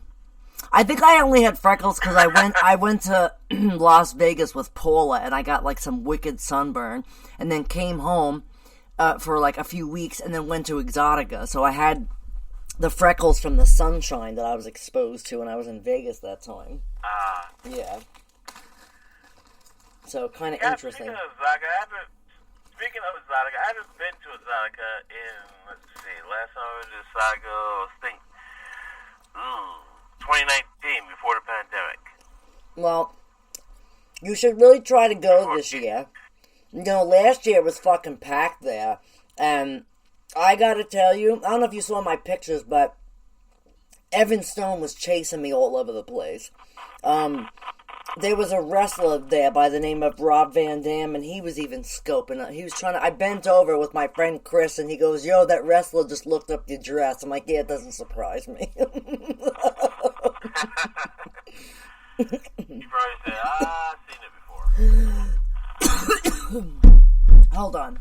I think I only had freckles because I went to Las Vegas with Paula and I got like some wicked sunburn and then came home for like a few weeks and then went to Exotica. So I had the freckles from the sunshine that I was exposed to when I was in Vegas that time. Yeah. So kind of interesting. Speaking of Exotica, I haven't been to Exotica in, let's see, last time I was to Exotica, I think, 2019, before the pandemic. Well, you should really try to go this year. You know, last year was fucking packed there. And I gotta tell you, I don't know if you saw my pictures, but Evan Stone was chasing me all over the place. There was a wrestler there by the name of Rob Van Dam, and he was even scoping. He was trying to... I bent over with my friend Chris, and he goes, yo, that wrestler just looked up your dress. I'm like, yeah, it doesn't surprise me. You probably said, I've seen it before. Hold on.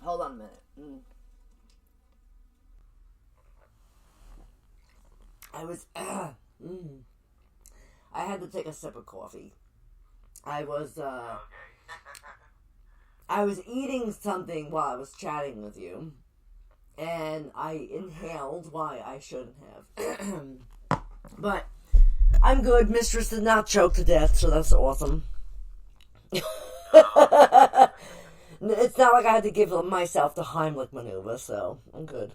Hold on a minute. I had to take a sip of coffee. I was eating something while I was chatting with you, and I inhaled why I shouldn't have. But I'm good. Mistress did not choke to death, so that's awesome. It's not like I had to give myself the Heimlich maneuver, so I'm good.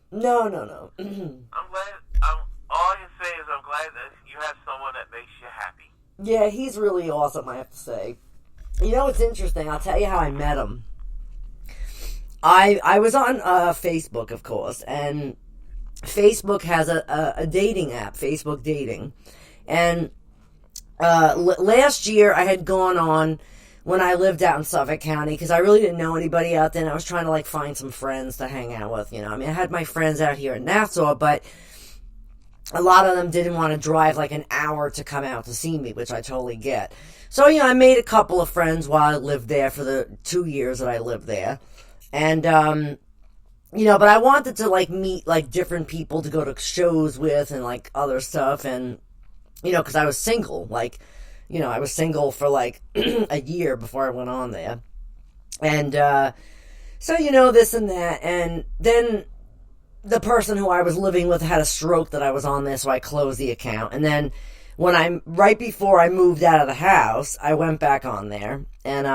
No. I'm glad. All you say is I'm glad that you have someone that makes you happy. Yeah, he's really awesome, I have to say. You know what's interesting? I'll tell you how I met him. I was on Facebook, of course, and Facebook has a dating app, Facebook Dating. And last year I had gone on when I lived out in Suffolk County, because I really didn't know anybody out there, and I was trying to, like, find some friends to hang out with, you know. I mean, I had my friends out here in Nassau, but a lot of them didn't want to drive, like, an hour to come out to see me, which I totally get. So, you know, I made a couple of friends while I lived there for the 2 years that I lived there. And, you know, but I wanted to, like, meet, like, different people to go to shows with and, like, other stuff, and, you know, because I was single, like... You know, I was single for, like, a year before I went on there. And, so, you know, this and that. And then the person who I was living with had a stroke that I was on there, so I closed the account. And then right before I moved out of the house, I went back on there. And,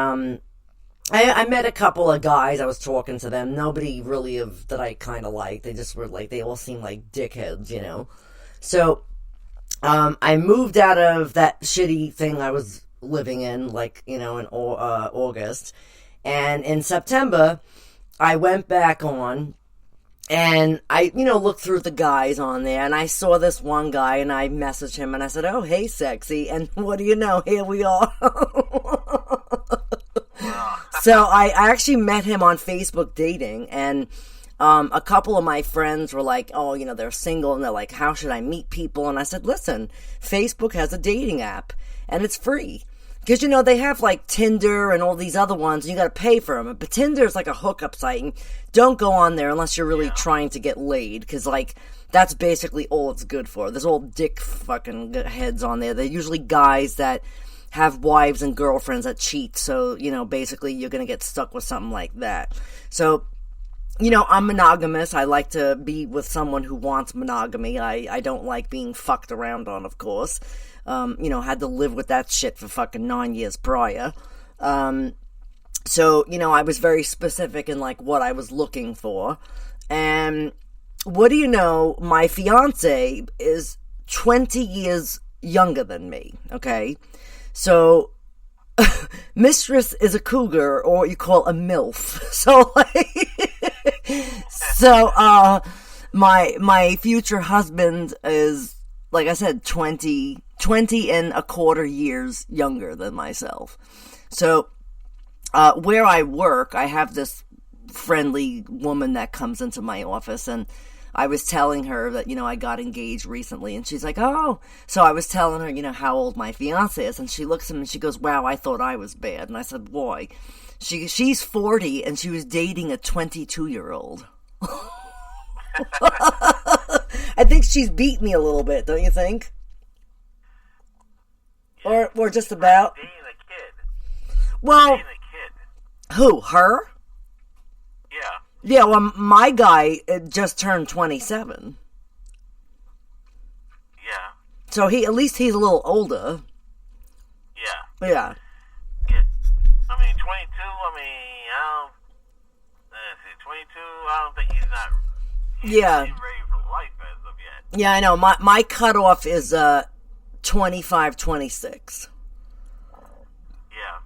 I met a couple of guys. I was talking to them. Nobody really that I kind of liked. They just were, like, they all seemed like dickheads, you know. So... I moved out of that shitty thing I was living in, like, you know, in August. And in September, I went back on, and I, you know, looked through the guys on there, and I saw this one guy, and I messaged him, and I said, oh, hey, sexy, and what do you know, here we are. So I actually met him on Facebook Dating, and... a couple of my friends were like, oh, you know, they're single, and they're like, how should I meet people? And I said, listen, Facebook has a dating app, and it's free. Because, you know, they have, like, Tinder and all these other ones, and you gotta pay for them. But Tinder is like a hookup site, and don't go on there unless you're really trying to get laid, because, like, that's basically all it's good for. There's all dick fucking heads on there. They're usually guys that have wives and girlfriends that cheat, so, you know, basically you're gonna get stuck with something like that. So... You know, I'm monogamous. I like to be with someone who wants monogamy. I don't like being fucked around on, of course. You know, had to live with that shit for fucking 9 years prior. So, you know, I was very specific in, like, what I was looking for. And what do you know? My fiance is 20 years younger than me, okay? So, Mistress is a cougar, or what you call a MILF. My future husband is, like I said, 20 and a quarter years younger than myself. So, where I work, I have this friendly woman that comes into my office, and I was telling her that, I got engaged recently, and she's like, oh. So I was telling her, how old my fiance is, and she looks at me and she goes, wow, I thought I was bad. And I said, why? She's 40, and she was dating a 22-year-old. I think she's beat me a little bit, don't you think? Or just about. Dating a kid. Well, Dating a kid. Who? Her? Yeah. Yeah, well, my guy just turned 27. Yeah. So he's a little older. Yeah. Yeah. Yeah. I mean, 22, I don't think he's not ready for life as of yet. Yeah, I know. My cutoff is 25, 26. Yeah.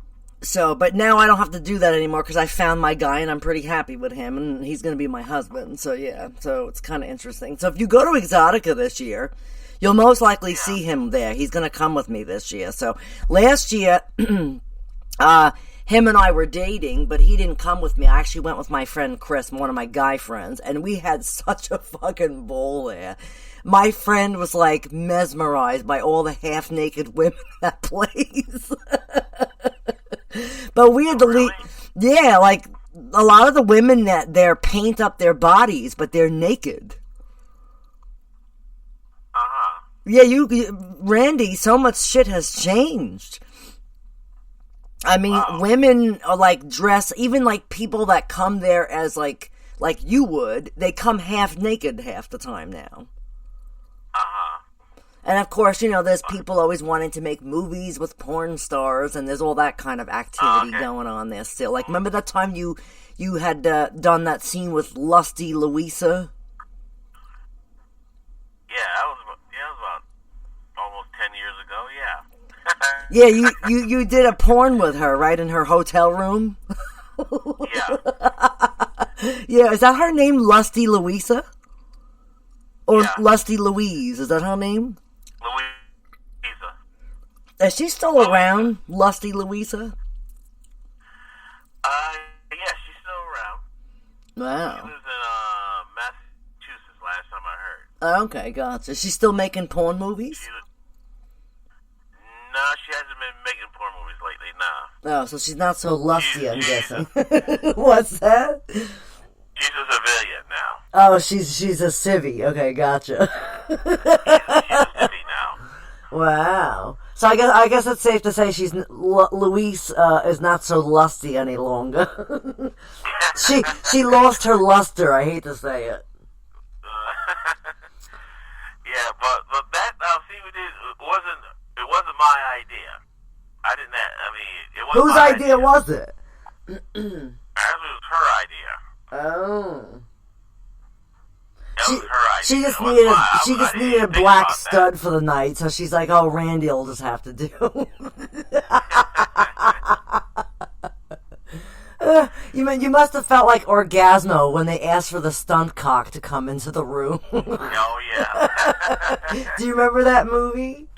So, but now I don't have to do that anymore because I found my guy and I'm pretty happy with him and he's going to be my husband. So, yeah. So, it's kind of interesting. So, if you go to Exotica this year, you'll most likely see him there. He's going to come with me this year. So, last year, him and I were dating, but he didn't come with me. I actually went with my friend Chris, one of my guy friends, and we had such a fucking ball there. My friend was, like, mesmerized by all the half-naked women in that place. But we had to leave. Yeah, like, a lot of the women that there paint up their bodies, but they're naked. Uh-huh. Yeah, Randy, so much shit has changed. I mean, women are, like, dressed, even, like, people that come there as, like you would, they come half-naked half the time now. Uh-huh. And, of course, there's people always wanting to make movies with porn stars, and there's all that kind of activity going on there still. Like, remember that time you had done that scene with Lusty Louisa? Yeah, that was about almost 10 years ago, yeah. Yeah, you did a porn with her, right, in her hotel room? Yeah. Yeah, is that her name, Lusty Louisa? Or Lusty Louise, is that her name? Louisa. Is she still around, Lusty Louisa? Yeah, she's still around. Wow. She lives in Massachusetts last time I heard. Okay, gotcha. Is she still making porn movies? No, she hasn't been making porn movies lately, nah. Oh, so she's not so lusty, I'm guessing. What's that? She's a civilian now. Oh, she's a civvy. Okay, gotcha. She's a civvy now. Wow. So I guess it's safe to say Louise is not so lusty any longer. She lost her luster. I hate to say it. Yeah, but that see it wasn't my idea. Whose idea was it? Actually, it was her idea. Oh. That was her idea. She just needed a black stud for the night, so she's like, "Oh, Randy will just have to do." You must have felt like Orgasmo when they asked for the stunt cock to come into the room. Oh yeah. Do you remember that movie?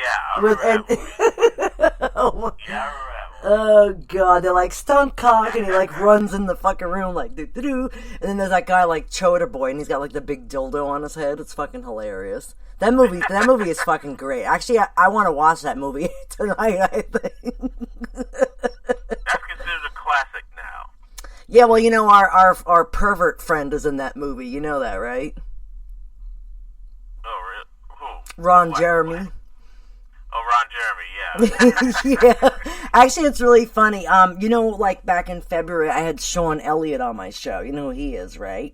Yeah, I remember that movie. Yeah, I remember. Oh god, they're like stunt cock, and he like runs in the fucking room like doo doo doo, and then there's that guy like Chota Boy, and he's got like the big dildo on his head. It's fucking hilarious. That movie is fucking great. Actually, I want to watch that movie tonight. I think that's considered a classic now. Yeah, well, our pervert friend is in that movie. You know that, right? Oh, really? Who? Ron Jeremy. Oh, Ron Jeremy, yeah. Yeah. Actually, it's really funny. Like back in February, I had Sean Elliott on my show. You know who he is, right?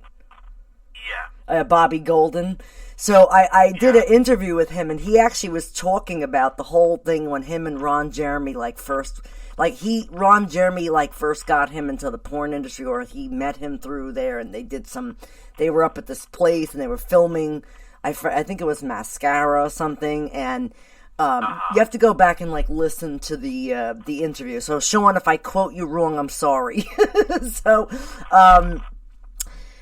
Yeah. Bobby Golden. So I did an interview with him, and he actually was talking about the whole thing when him and Ron Jeremy, like, first... like Ron Jeremy, like, first got him into the porn industry, or he met him through there, and they were up at this place, and they were filming, I think it was Mascara or something, and you have to go back and, like, listen to the interview. So, Sean, if I quote you wrong, I'm sorry. So,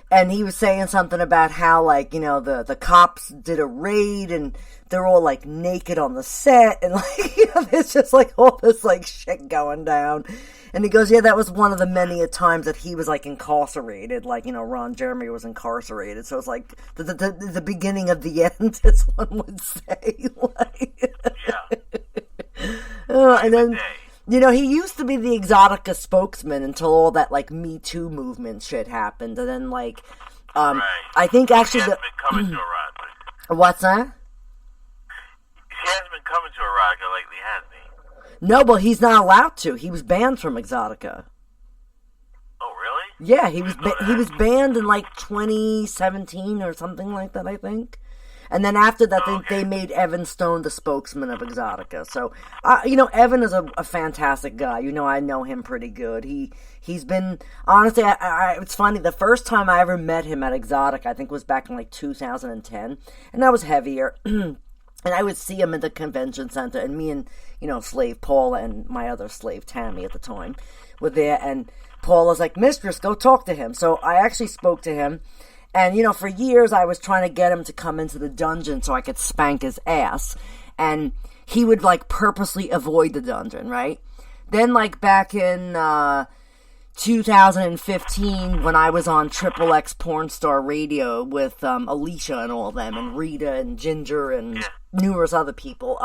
and he was saying something about how, like, you know, the cops did a raid, and they're all, like, naked on the set, and, like, you know, there's just, like, all this, like, shit going down. And he goes, yeah, that was one of the many a times that he was, like, incarcerated. Like, you know, Ron Jeremy was incarcerated. So it's like the beginning of the end, as one would say. Like, yeah. And then, you know, he used to be the Exotica spokesman until all that, like, Me Too movement shit happened. And then, like, Right. I think actually He hasn't been coming to erotica. What's that? He hasn't been coming to erotica lately, has he? No, but he's not allowed to. He was banned from Exotica. Oh, really? Yeah, he was banned in, like, 2017 or something like that, I think. And then after that, they made Evan Stone the spokesman of Exotica. So, you know, Evan is a fantastic guy. You know, I know him pretty good. He's been, honestly, it's funny, the first time I ever met him at Exotica, I think was back in, like, 2010. And I was heavier. And I would see him at the convention center, and me and, you know, slave Paula and my other slave Tammy at the time were there, and Paula's like, Mistress, go talk to him. So I actually spoke to him, and, you know, for years I was trying to get him to come into the dungeon so I could spank his ass, and he would, like, purposely avoid the dungeon, right? Then, like, back in 2015, when I was on Triple X Porn Star Radio with Alicia and all them, and Rita and Ginger and numerous other people,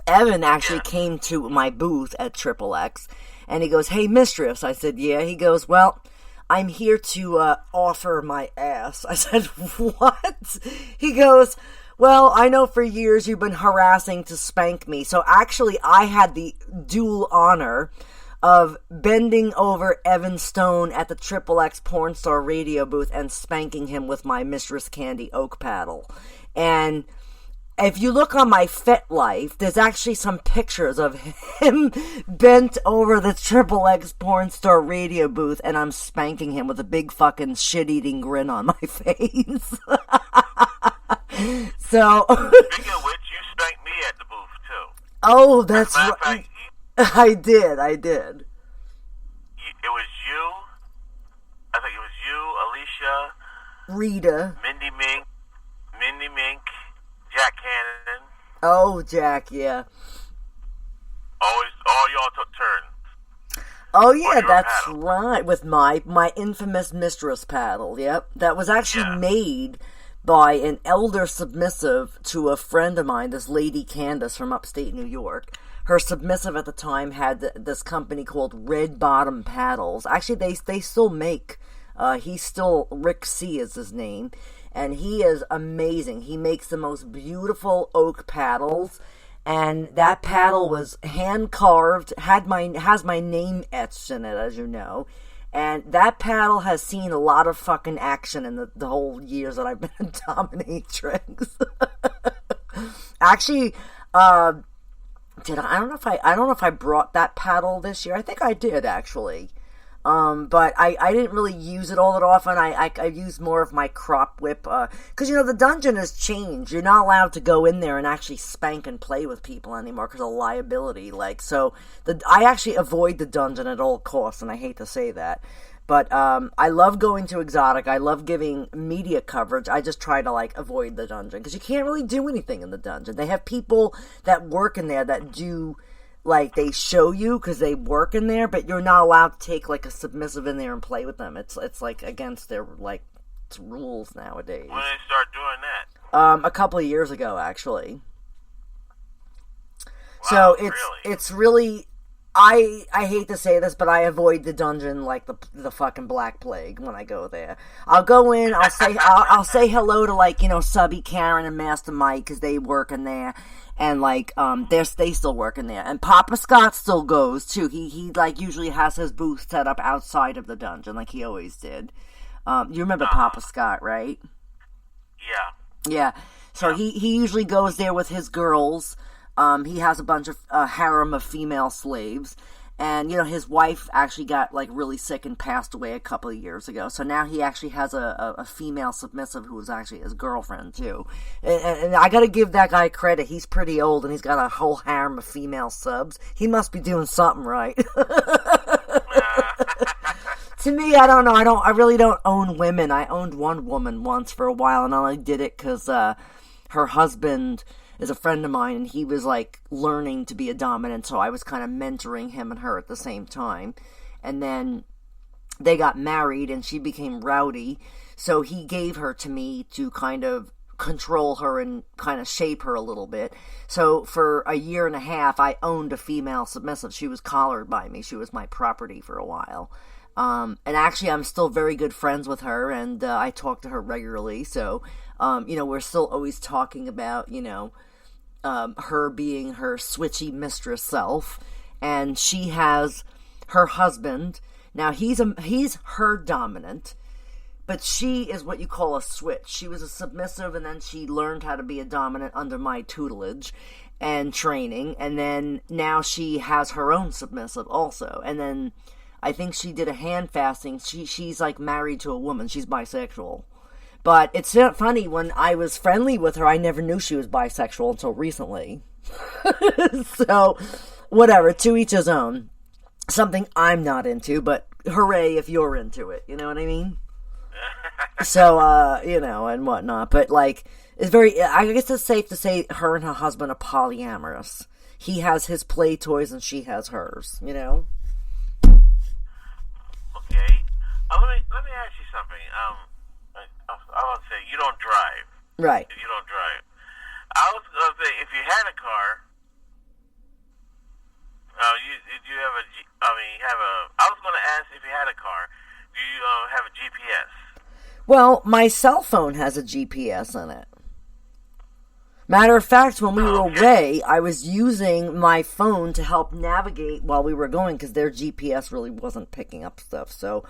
Evan actually came to my booth at Triple X, and he goes, hey, Mistress. I said, yeah. He goes, well, I'm here to offer my ass. I said, what? He goes, well, I know for years you've been harassing to spank me, so actually I had the dual honor of bending over Evan Stone at the Triple X Porn Star Radio booth and spanking him with my Mistress Candy oak paddle. And if you look on my FetLife, there's actually some pictures of him bent over the Triple X Porn Star Radio booth, and I'm spanking him with a big fucking shit-eating grin on my face. So, Speaking of which, you spanked me at the booth, too. Oh, that's right. right. I did. It was you. I think it was you, Alicia, Rita, Mindy Mink, Jack Cannon. Oh, Jack, yeah. All y'all took turns. Oh, yeah, that's paddle. right. With my infamous Mistress paddle, yep. That was actually made by an elder submissive to a friend of mine, this lady Candace from upstate New York. Her submissive at the time had this company called Red Bottom Paddles. Actually, they still make, Rick C is his name, and he is amazing. He makes the most beautiful oak paddles, and that paddle was hand-carved, has my name etched in it, as you know, and that paddle has seen a lot of fucking action in the whole years that I've been a dominatrix. Actually, I don't know if I brought that paddle this year. I think I did, actually. But I didn't really use it all that often. I used more of my crop whip, because, you know, the dungeon has changed. You're not allowed to go in there and actually spank and play with people anymore because of liability. Like, so, I actually avoid the dungeon at all costs, and I hate to say that. But, I love going to Exotic. I love giving media coverage. I just try to, like, avoid the dungeon, because you can't really do anything in the dungeon. They have people that work in there that do, like, they show you because they work in there, but you're not allowed to take, like, a submissive in there and play with them. It's like, against their, like, rules nowadays. When did they start doing that? A couple of years ago, actually. Wow, So, it's really... I hate to say this, but I avoid the dungeon like the fucking Black Plague when I go there. I'll go in, I'll say hello to, like, you know, Subby Karen and Master Mike, because they work in there, and, like, they still work in there. And Papa Scott still goes too. He like usually has his booth set up outside of the dungeon, like he always did. You remember Papa Scott, right? Yeah. Yeah. So he usually goes there with his girls. He has a bunch of harem of female slaves, And, his wife actually got, really sick and passed away a couple of years ago. So now he actually has a female submissive who is actually his girlfriend, too. And I gotta give that guy credit. He's pretty old, and he's got a whole harem of female subs. He must be doing something right. To me, I don't know. I really don't own women. I owned one woman once for a while, and I only did it because her husband is a friend of mine, and he was learning to be a dominant, so I was kind of mentoring him and her at the same time. And then they got married, and she became rowdy, so he gave her to me to kind of control her and kind of shape her a little bit. So for a year and a half, I owned a female submissive. She was collared by me. She was my property for a while. And actually, I'm still very good friends with her, and I talk to her regularly, so we're still always talking about, her being her switchy mistress self, and she has her husband. Now, he's her dominant, but she is what you call a switch. She was a submissive, and then she learned how to be a dominant under my tutelage and training, and then now she has her own submissive also, and then I think she did a hand fasting. She's married to a woman. She's bisexual. But it's funny, when I was friendly with her, I never knew she was bisexual until recently. So, whatever, to each his own. Something I'm not into, but hooray if you're into it. You know what I mean? So, and whatnot. But, it's very, I guess it's safe to say her and her husband are polyamorous. He has his play toys and she has hers, Okay. Let me ask you something. I want to say, you don't drive. Right. You don't drive. I was going to say, if you had a car, I was going to ask if you had a car, do you have a GPS? Well, my cell phone has a GPS in it. Matter of fact, when we were away, I was using my phone to help navigate while we were going, because their GPS really wasn't picking up stuff, so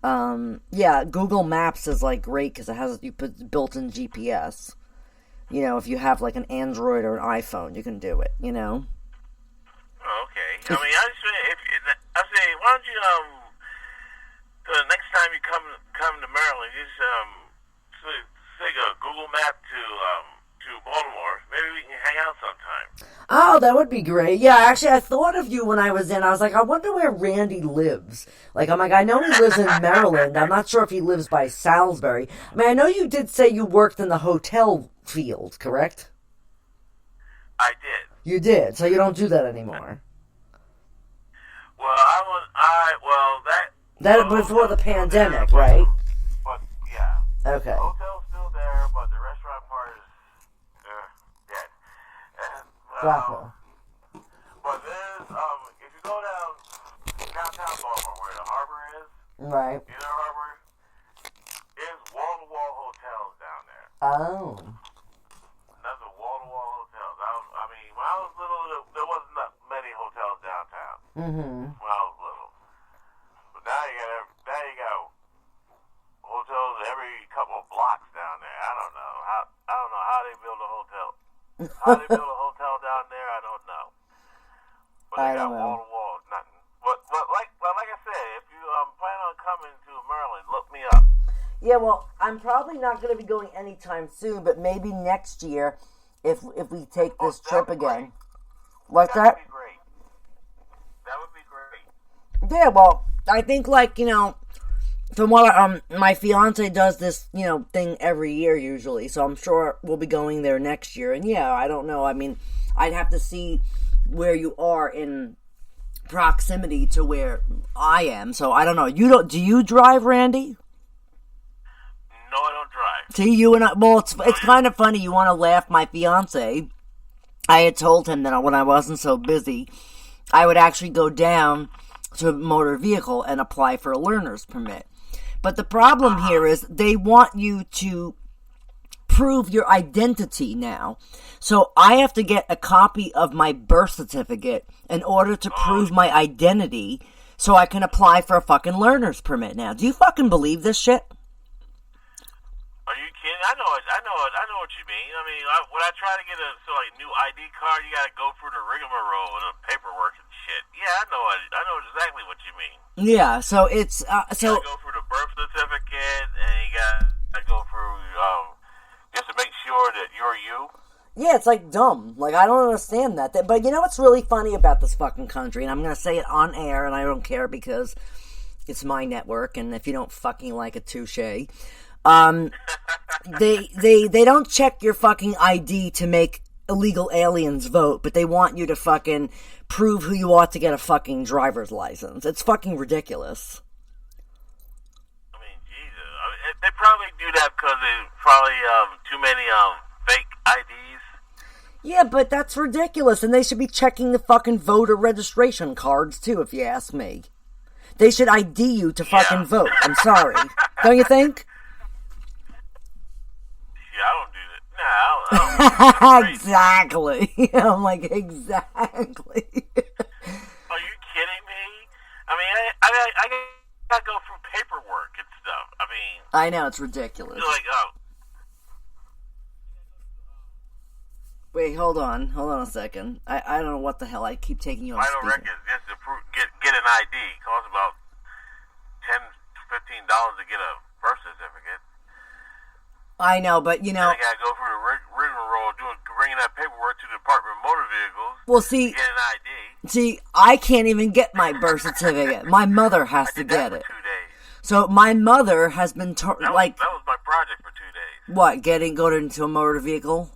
Google Maps is great because it has built-in GPS. If you have an Android or an iPhone, you can do it. Oh, okay. I mean, I say, why don't you the next time you come to Maryland, just take a Google Map to Baltimore. Maybe we can hang out sometime. Oh, that would be great. Yeah, actually, I thought of you when I was in. I was like, I wonder where Randy lives. I know he lives in Maryland. I'm not sure if he lives by Salisbury. I mean, I know you did say you worked in the hotel field, correct? I did. You did, so you don't do that anymore. Well, that before the pandemic, right? But, yeah. Okay. The hotel's still there, but the restaurant part is dead. And, Gotcha. but there's, if you go downtown Baltimore, where the harbor is, right? You know the harbor? There's wall-to-wall hotels down there. Oh. That's a wall-to-wall hotels. I mean, when I was little, there wasn't that many hotels downtown. Mm-hmm. When I was little. But now you got hotels every couple of blocks down there. I don't know how they build a hotel. How they build a hotel down there, I don't know. But they got wall to wall, nothing. But like I said, if you plan on coming to Maryland, look me up. Yeah, well, I'm probably not going to be going anytime soon, but maybe next year if we take this trip again. What's that? That would be great. That would be great. Yeah, well, I think from what my fiance does this, thing every year usually, so I'm sure we'll be going there next year. And yeah, I don't know. I mean, I'd have to see where you are in proximity to where I am. So I don't know. Do you drive, Randy? No, I don't drive. See, you and I. Well, it's kind of funny. You want to laugh? My fiance, I had told him that when I wasn't so busy, I would actually go down to a motor vehicle and apply for a learner's permit. But the problem here is they want you to prove your identity now. So I have to get a copy of my birth certificate in order to prove my identity so I can apply for a fucking learner's permit now. Do you fucking believe this shit? Are you kidding? I know what you mean. I mean, when I try to get a new ID card, you got to go through the rigmarole and the paperwork and shit. Yeah, I know exactly what you mean. Yeah, so it's, You gotta go through the birth certificate, and you gotta go through, just to make sure that you're you. yeah, it's like dumb. Like, I don't understand that. But you know what's really funny about this fucking country? And I'm gonna say it on air, and I don't care because it's my network, and if you don't fucking like it, touche. They don't check your fucking ID to make illegal aliens vote, but they want you to fucking prove who you are to get a fucking driver's license. It's fucking ridiculous. I mean, Jesus. I mean, they probably do that because there's probably too many fake IDs. Yeah, but that's ridiculous, and they should be checking the fucking voter registration cards, too, if you ask me. They should ID you to fucking vote. I'm sorry. Don't you think? Yeah, I don't do that. No, I don't. Exactly. I'm like, exactly. Are you kidding me? I mean, I gotta go through paperwork and stuff. I mean, I know, it's ridiculous. You're like, Wait, hold on a second. I don't know what the hell. I keep taking you on vital speaker. records just to get an ID. It costs about $10, $15 to get a birth certificate. I know, but you know, I gotta go through the rigmarole bringing that paperwork to the Department of Motor Vehicles. Well, see, to get an ID. See, I can't even get my birth certificate. My mother has to get it. 2 days. So my mother has been That was my project for 2 days. What? Go into a motor vehicle?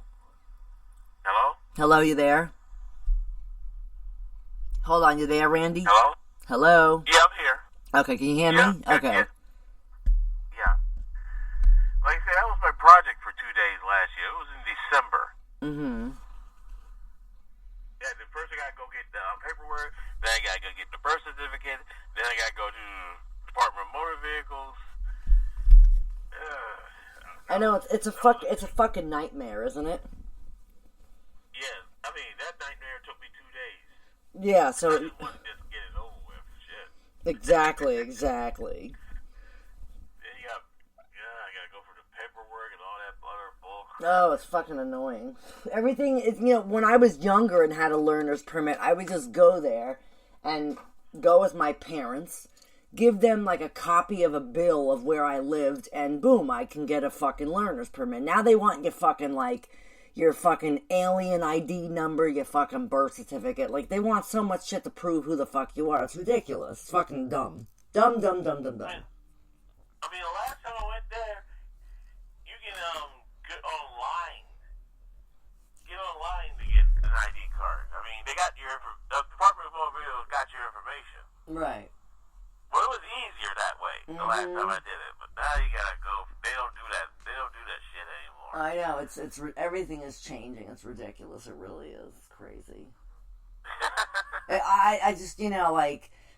Hello? Hello, you there? Hold on, you there, Randy? Hello? Hello? Yeah, I'm here. Okay, can you hear me? Okay. Yeah. Like I said, that was my project for 2 days last year. It was in December. Mm-hmm. Yeah, first I gotta go get the paperwork, then I gotta go get the birth certificate, then I gotta go to the Department of Motor Vehicles. I know, it's a fucking nightmare, isn't it? Yeah, I mean, that nightmare took me 2 days. Yeah, so... I just wanted to just get it over with. Shit. Exactly. Then I gotta go for the paperwork and all that other bull crap. Oh, it's fucking annoying. Everything is, when I was younger and had a learner's permit, I would just go there and go with my parents, give them like a copy of a bill of where I lived, and boom, I can get a fucking learner's permit. Now they want you fucking like... your fucking alien ID number, your fucking birth certificate. Like, they want so much shit to prove who the fuck you are. It's ridiculous. It's fucking dumb. Dumb. I mean, the last time I went there, you can get online. Get online to get an ID card. I mean, they got the Department of Motor Vehicles got your information. Right. Well, it was easier that way the last time I did it. But now you gotta go. They don't do that. They don't do that shit anymore. I know, it's everything is changing. It's ridiculous. It really is. It's crazy. I just,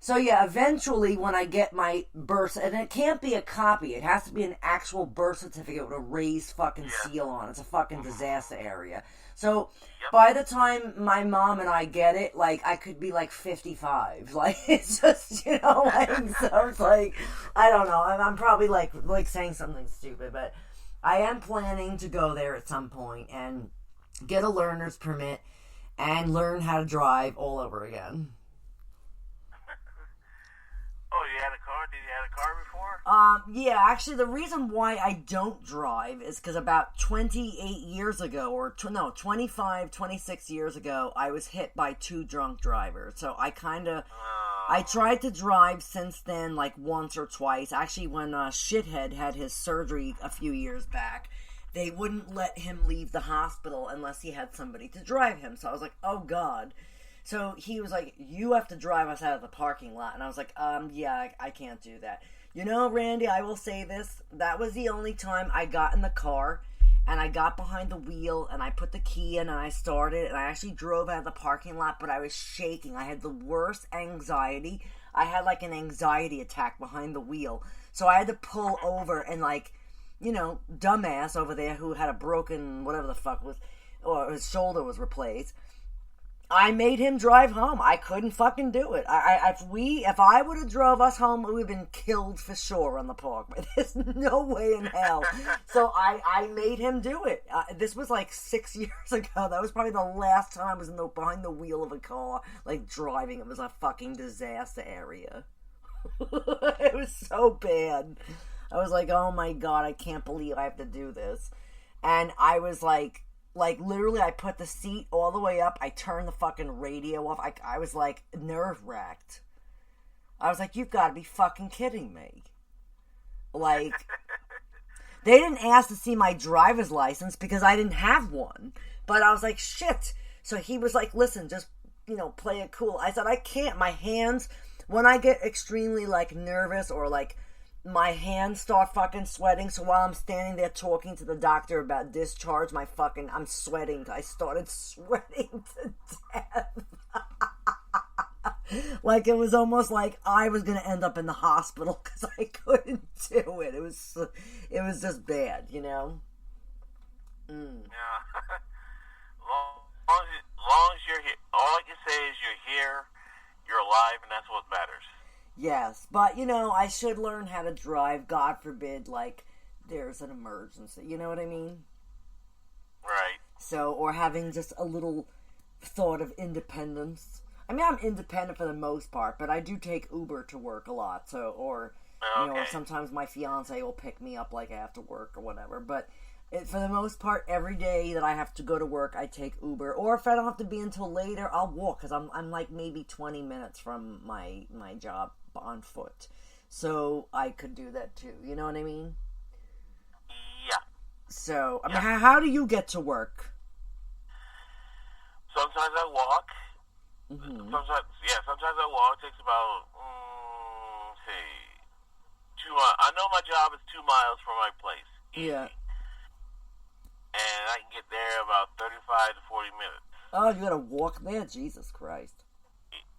so yeah, eventually when I get my birth, and it can't be a copy, it has to be an actual birth certificate with a raised fucking seal on it. It's a fucking disaster area. So, by the time my mom and I get it, I could be 55. It's just, so it's I don't know, I'm probably saying something stupid, but I am planning to go there at some point and get a learner's permit and learn how to drive all over again. Oh, you had a car? Did you have a car before? Yeah, actually, the reason why I don't drive is because about 28 years ago, 25, 26 years ago, I was hit by 2 drunk drivers. So I tried to drive since then, once or twice. Actually, when Shithead had his surgery a few years back, they wouldn't let him leave the hospital unless he had somebody to drive him. So I was like, oh, God. So he was like, you have to drive us out of the parking lot. And I was like, yeah, I can't do that. Randy, I will say this. That was the only time I got in the car and I got behind the wheel and I put the key in and I started and I actually drove out of the parking lot, but I was shaking. I had the worst anxiety. I had an anxiety attack behind the wheel. So I had to pull over and dumbass over there who had a broken whatever the fuck was, or his shoulder was replaced. I made him drive home. I couldn't fucking do it. If I would have drove us home, we would have been killed for sure on the parkway. There's no way in hell. So I made him do it. This was like 6 years ago. That was probably the last time I was behind the wheel of a car, like driving. It was a fucking disaster area. It was so bad. I was like, oh my God, I can't believe I have to do this. And I was like literally I put the seat all the way up. I turned the fucking radio off. I was like nerve-wracked. I was like, you've got to be fucking kidding me. Like, they didn't ask to see my driver's license because I didn't have one. But I was like, shit. So he was like, listen, just, play it cool. I said, I can't. My hands, when I get extremely, like, nervous or, like, my hands start fucking sweating. So while I'm standing there talking to the doctor about discharge, I'm sweating. I started sweating to death. Like, it was almost like I was going to end up in the hospital because I couldn't do it. It was just bad, Yeah. long as you're here, all I can say is you're here, you're alive, and that's what matters. Yes, but, I should learn how to drive. God forbid, like, there's an emergency. You know what I mean? Right. So, or having just a little thought of independence. I mean, I'm independent for the most part, but I do take Uber to work a lot. So, or, or sometimes my fiance will pick me up, like, after work or whatever. But for the most part, every day that I have to go to work, I take Uber. Or if I don't have to be until later, I'll walk, because I'm like maybe 20 minutes from my job on foot. So I could do that too. You know what I mean? Yeah. So, I mean, how do you get to work? Sometimes I walk. Mm-hmm. Sometimes I walk. It takes about, 2 miles. I know my job is 2 miles from my place. Easy. Yeah. And I can get there about 35 to 40 minutes. Oh, you gotta walk there? Jesus Christ.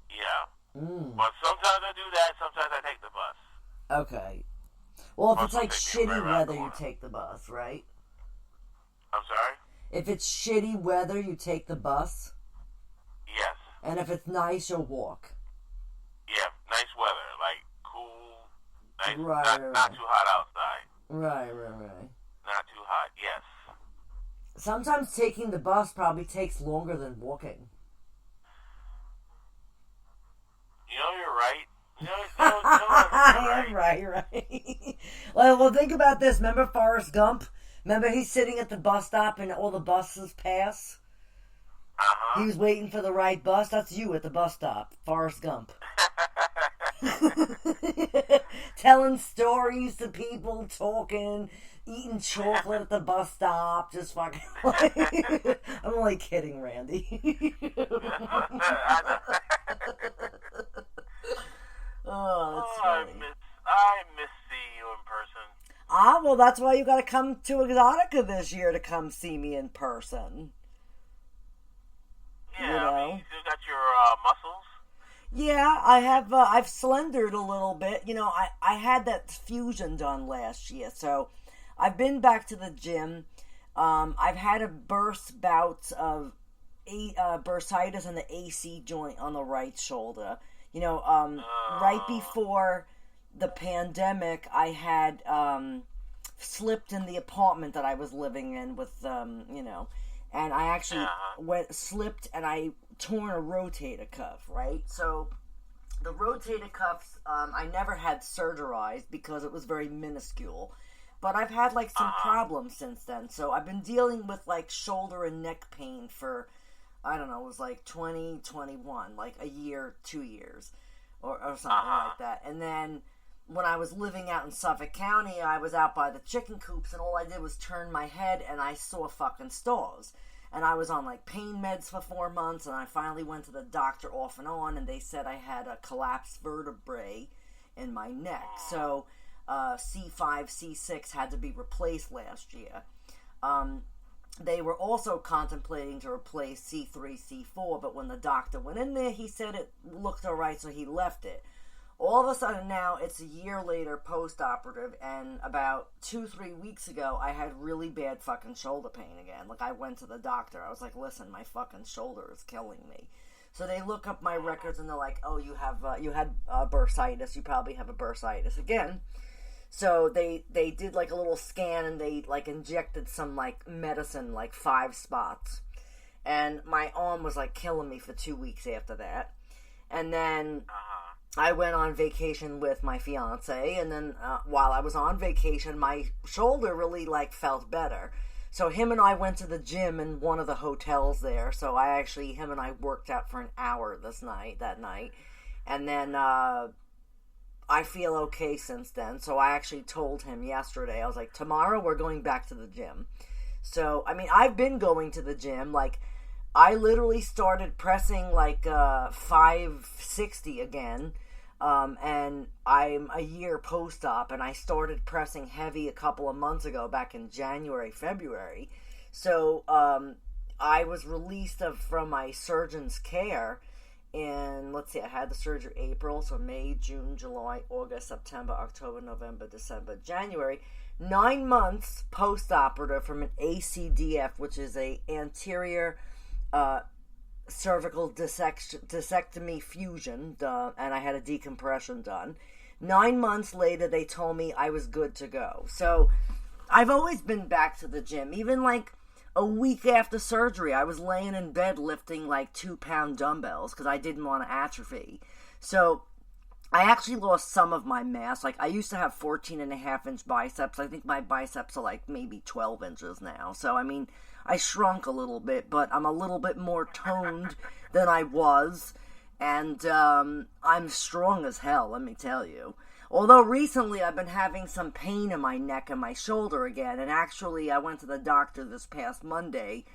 Yeah. Mm. But sometimes I do that, sometimes I take the bus. Okay. Well, if it's like shitty weather, you take the bus, right? I'm sorry? If it's shitty weather, you take the bus? Yes. And if it's nice, you'll walk? Yeah, nice weather, like cool, nice, right. Not too hot outside. Right. Not too hot, yes. Sometimes taking the bus probably takes longer than walking. You're right. You're right. Right. Well, think about this. Remember Forrest Gump? Remember he's sitting at the bus stop and all the buses pass? Uh-huh. He was waiting for the right bus. That's you at the bus stop. Forrest Gump. Telling stories to people, talking, eating chocolate at the bus stop, just fucking I'm only kidding, Randy. Oh, that's funny. I miss seeing you in person. Ah, well, that's why you gotta come to Exotica this year to come see me in person. Yeah, you still got your muscles? Yeah, I have, I've slendered a little bit. I had that fusion done last year, so I've been back to the gym. I've had a burst bout of bursitis in the AC joint on the right shoulder. Right before the pandemic, I had slipped in the apartment that I was living in with, and I actually slipped and I torn a rotator cuff, right? So the rotator cuffs, I never had surgerized because it was very minuscule. But I've had, like, some problems since then. So I've been dealing with, like, shoulder and neck pain for, I don't know, it was like 2021, like a year, 2 years, or something like that. And then when I was living out in Suffolk County, I was out by the chicken coops, and all I did was turn my head, and I saw fucking stars. And I was on, like, pain meds for 4 months, and I finally went to the doctor off and on, and they said I had a collapsed vertebrae in my neck. So C5, C6 had to be replaced last year. They were also contemplating to replace C3, C4, but when the doctor went in there, he said it looked alright, so he left it. All of a sudden now, it's a year later, post-operative, and about 2-3 weeks ago, I had really bad fucking shoulder pain again. Like, I went to the doctor. I was like, listen, my fucking shoulder is killing me. So they look up my records, and they're like, oh, you had bursitis. You probably have a bursitis again. So they did, like, a little scan, and they, like, injected some, like, medicine, like, 5 spots. And my arm was, like, killing me for 2 weeks after that. And then I went on vacation with my fiance, and then while I was on vacation, my shoulder really, like, felt better. So him and I went to the gym in one of the hotels there. So him and I worked out for an hour that night. And then I feel okay since then. So I actually told him yesterday, I was like, tomorrow we're going back to the gym. So, I mean, I've been going to the gym. Like, I literally started pressing, like, 560 again. And I'm a year post-op, and I started pressing heavy a couple of months ago, back in January, February. So, I was released from my surgeon's care in, let's see, I had the surgery April, so May, June, July, August, September, October, November, December, January. 9 months post-operative from an ACDF, which is a anterior, cervical discectomy fusion, and I had a decompression done. 9 months later, they told me I was good to go. So, I've always been back to the gym. Even, like, a week after surgery, I was laying in bed lifting, like, 2-pound dumbbells, because I didn't want to atrophy. So, I actually lost some of my mass. Like, I used to have 14.5-inch biceps. I think my biceps are, like, maybe 12 inches now. So, I mean, I shrunk a little bit, but I'm a little bit more toned than I was, and I'm strong as hell, let me tell you. Although recently I've been having some pain in my neck and my shoulder again, and actually I went to the doctor this past Monday,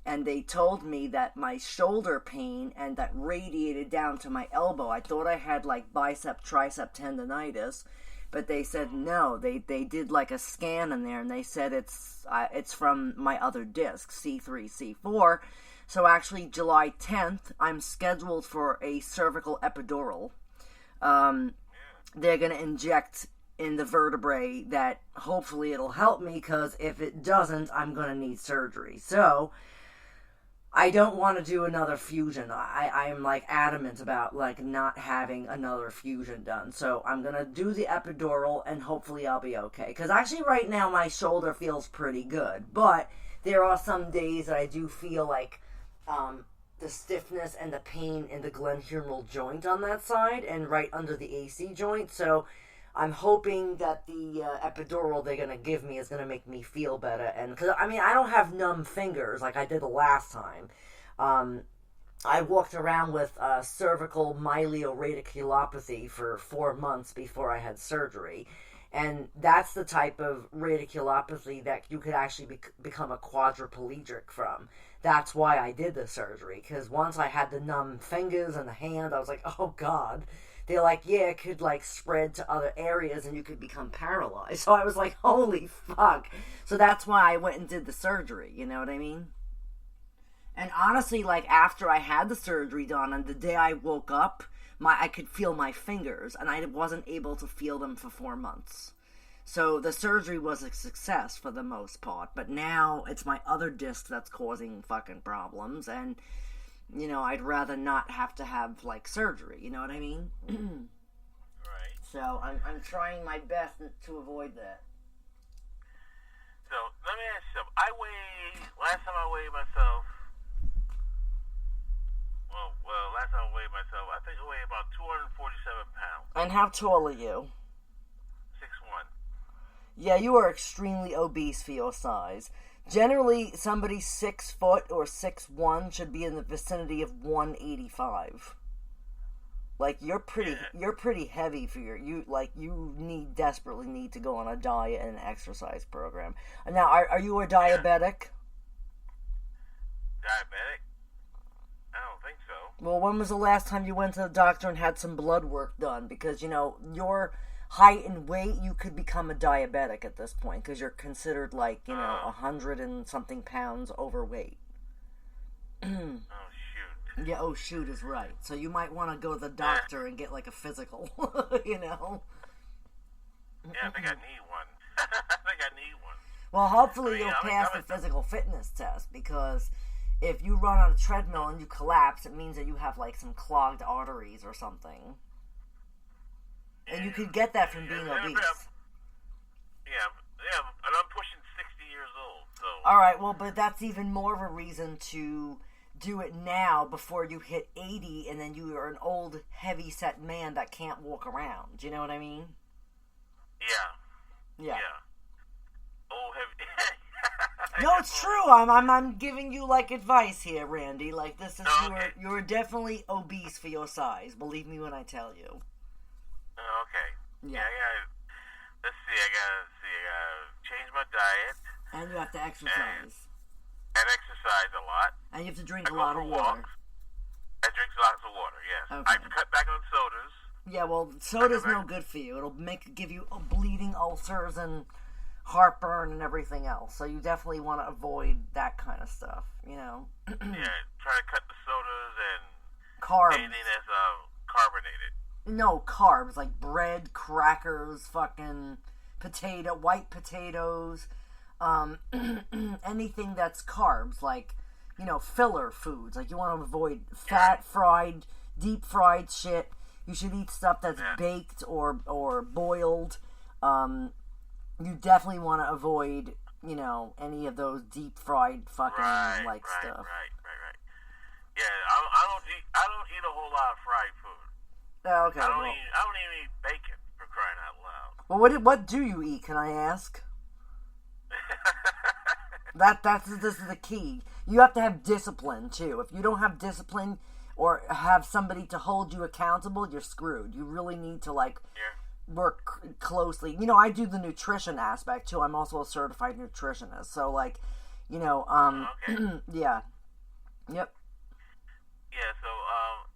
and they told me that my shoulder pain and that radiated down to my elbow. I thought I had, like, tricep tendonitis, but they said no. They did, like, a scan in there, and they said it's from my other disc, C3, C4. So actually, July 10th, I'm scheduled for a cervical epidural. They're going to inject in the vertebrae that hopefully it'll help me, because if it doesn't, I'm going to need surgery. So I don't want to do another fusion. I'm, like, adamant about, like, not having another fusion done. So I'm going to do the epidural, and hopefully I'll be okay. Because actually right now my shoulder feels pretty good. But there are some days that I do feel like the stiffness and the pain in the glenohumeral joint on that side and right under the AC joint. So I'm hoping that the epidural they're going to give me is going to make me feel better. And because, I mean, I don't have numb fingers like I did the last time. I walked around with cervical myeloradiculopathy for 4 months before I had surgery. And that's the type of radiculopathy that you could actually become a quadriplegic from. That's why I did the surgery. Because once I had the numb fingers and the hand, I was like, oh, God. They're like, yeah, it could, like, spread to other areas and you could become paralyzed. So I was like, holy fuck. So that's why I went and did the surgery, you know what I mean? And honestly, like, after I had the surgery done and the day I woke up, I could feel my fingers, and I wasn't able to feel them for 4 months. So the surgery was a success for the most part, but now it's my other disc that's causing fucking problems, and you know, I'd rather not have to have, like, surgery, you know what I mean? Right. So, I'm trying my best to avoid that. So, let me ask you something. Last time I weighed myself, last time I weighed myself, I think I weighed about 247 pounds. And how tall are you? 6'1". Yeah, you are extremely obese for your size. Generally, somebody 6 foot or 6'1" should be in the vicinity of 185. Like, you're pretty heavy for you desperately need to go on a diet and an exercise program. Now, are you a diabetic? Diabetic? I don't think so. Well, when was the last time you went to the doctor and had some blood work done? Because, you know, your height and weight, you could become a diabetic at this point because you're considered, like, you know, 100 and something pounds overweight. Oh, shoot. Yeah, oh shoot is right. So you might want to go to the doctor and get like a physical, you know? Yeah, I think I need one. I think I need one. Well, hopefully you'll pass the physical fitness test, because if you run on a treadmill and you collapse, it means that you have like some clogged arteries or something. And you could get that from being obese. Yeah, and I'm pushing 60 years old, so... Alright, well, but that's even more of a reason to do it now before you hit 80, and then you are an old, heavy-set man that can't walk around. Do you know what I mean? Yeah. Old, heavy... No, it's true. I'm giving you, like, advice here, Randy. Like, this is... Okay. You're definitely obese for your size. Believe me when I tell you. Okay. Yeah. Let's see, I gotta change my diet. And you have to exercise. And exercise a lot. And you have to drink a lot of water. I drink lots of water, yes. Okay. I cut back on sodas. Yeah, well, soda's no good for you. It'll give you bleeding ulcers and heartburn and everything else. So you definitely want to avoid that kind of stuff, you know? Yeah, try to cut the sodas and carbs. anything that's carbonated. No, carbs, like bread, crackers, fucking white potatoes, anything that's carbs, like, you know, filler foods. Like, you want to avoid fat, fried, deep fried shit. You should eat stuff that's baked or boiled. You definitely want to avoid, you know, any of those deep fried fucking stuff. Right. Yeah, I don't eat a whole lot of fried food. Oh, okay. I don't even eat bacon, for crying out loud. Well, what do you eat? Can I ask? This is the key. You have to have discipline too. If you don't have discipline or have somebody to hold you accountable, you're screwed. You really need to work closely. You know, I do the nutrition aspect too. I'm also a certified nutritionist. So like, you know, okay. Yeah. Yep. Yeah, so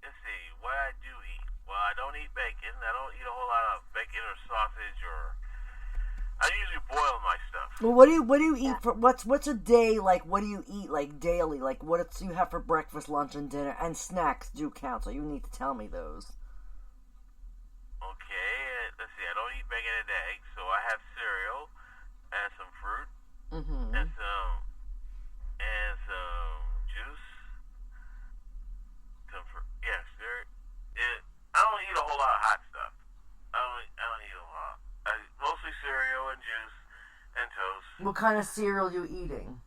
let's see, what I do eat. Well, I don't eat bacon. I don't eat a whole lot of bacon or sausage, or I usually boil my stuff. Well, what do you eat for what's a day like? What do you eat like daily? Like what do you have for breakfast, lunch, and dinner? And snacks do count, so you need to tell me those. Okay, let's see. I don't eat bacon and eggs, so I have cereal and some fruit and some juice. I don't eat a whole lot of hot stuff. I don't eat a lot. Mostly cereal and juice and toast. What kind of cereal you eating?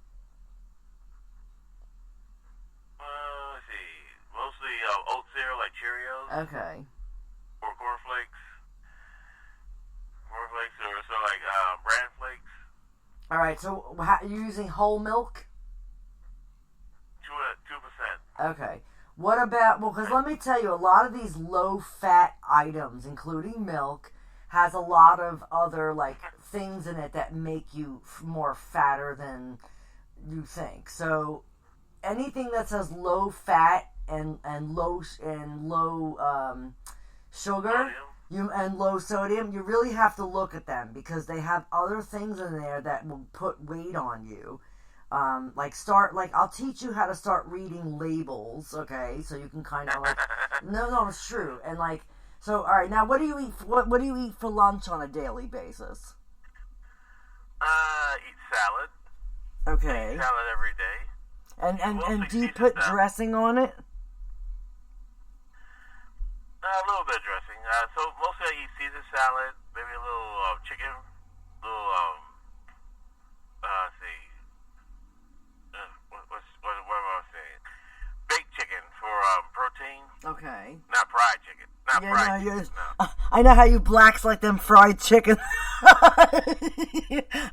Let's see. Mostly oat cereal like Cheerios. Okay. Or cornflakes. Cornflakes or so like bran flakes. All right. So you're using whole milk? 2%. Okay. What about, well, because let me tell you, a lot of these low-fat items, including milk, has a lot of other, like, things in it that make you more fatter than you think. So, anything that says low-fat and low sugar and low sodium, you really have to look at them, because they have other things in there that will put weight on you. I'll teach you how to start reading labels, okay? So you can kind of no, it's true. And all right, now what do you eat? What do you eat for lunch on a daily basis? Eat salad. Okay. Eat salad every day. And do you put dressing on it? A little bit of dressing. So mostly I eat Caesar salad, maybe a little chicken, let's see. What am I saying? Baked chicken for protein. Okay. Not fried chicken. No. I know how you blacks like them fried chicken.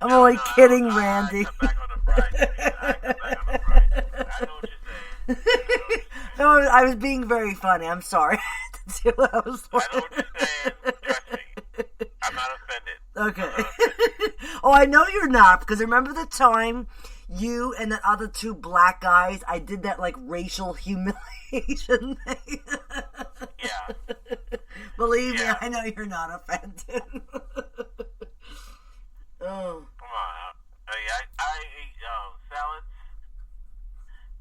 I'm only kidding, Randy. I cut back on the fried chicken. I know what you're saying. No, I was being very funny. I'm sorry. I know what you're saying. Trust me. I'm not offended. Okay. Oh, I know you're not, because remember the time you and the other two black guys, I did that racial humiliation thing. Yeah. Believe me, I know you're not offended. Oh. Come on. I eat salads,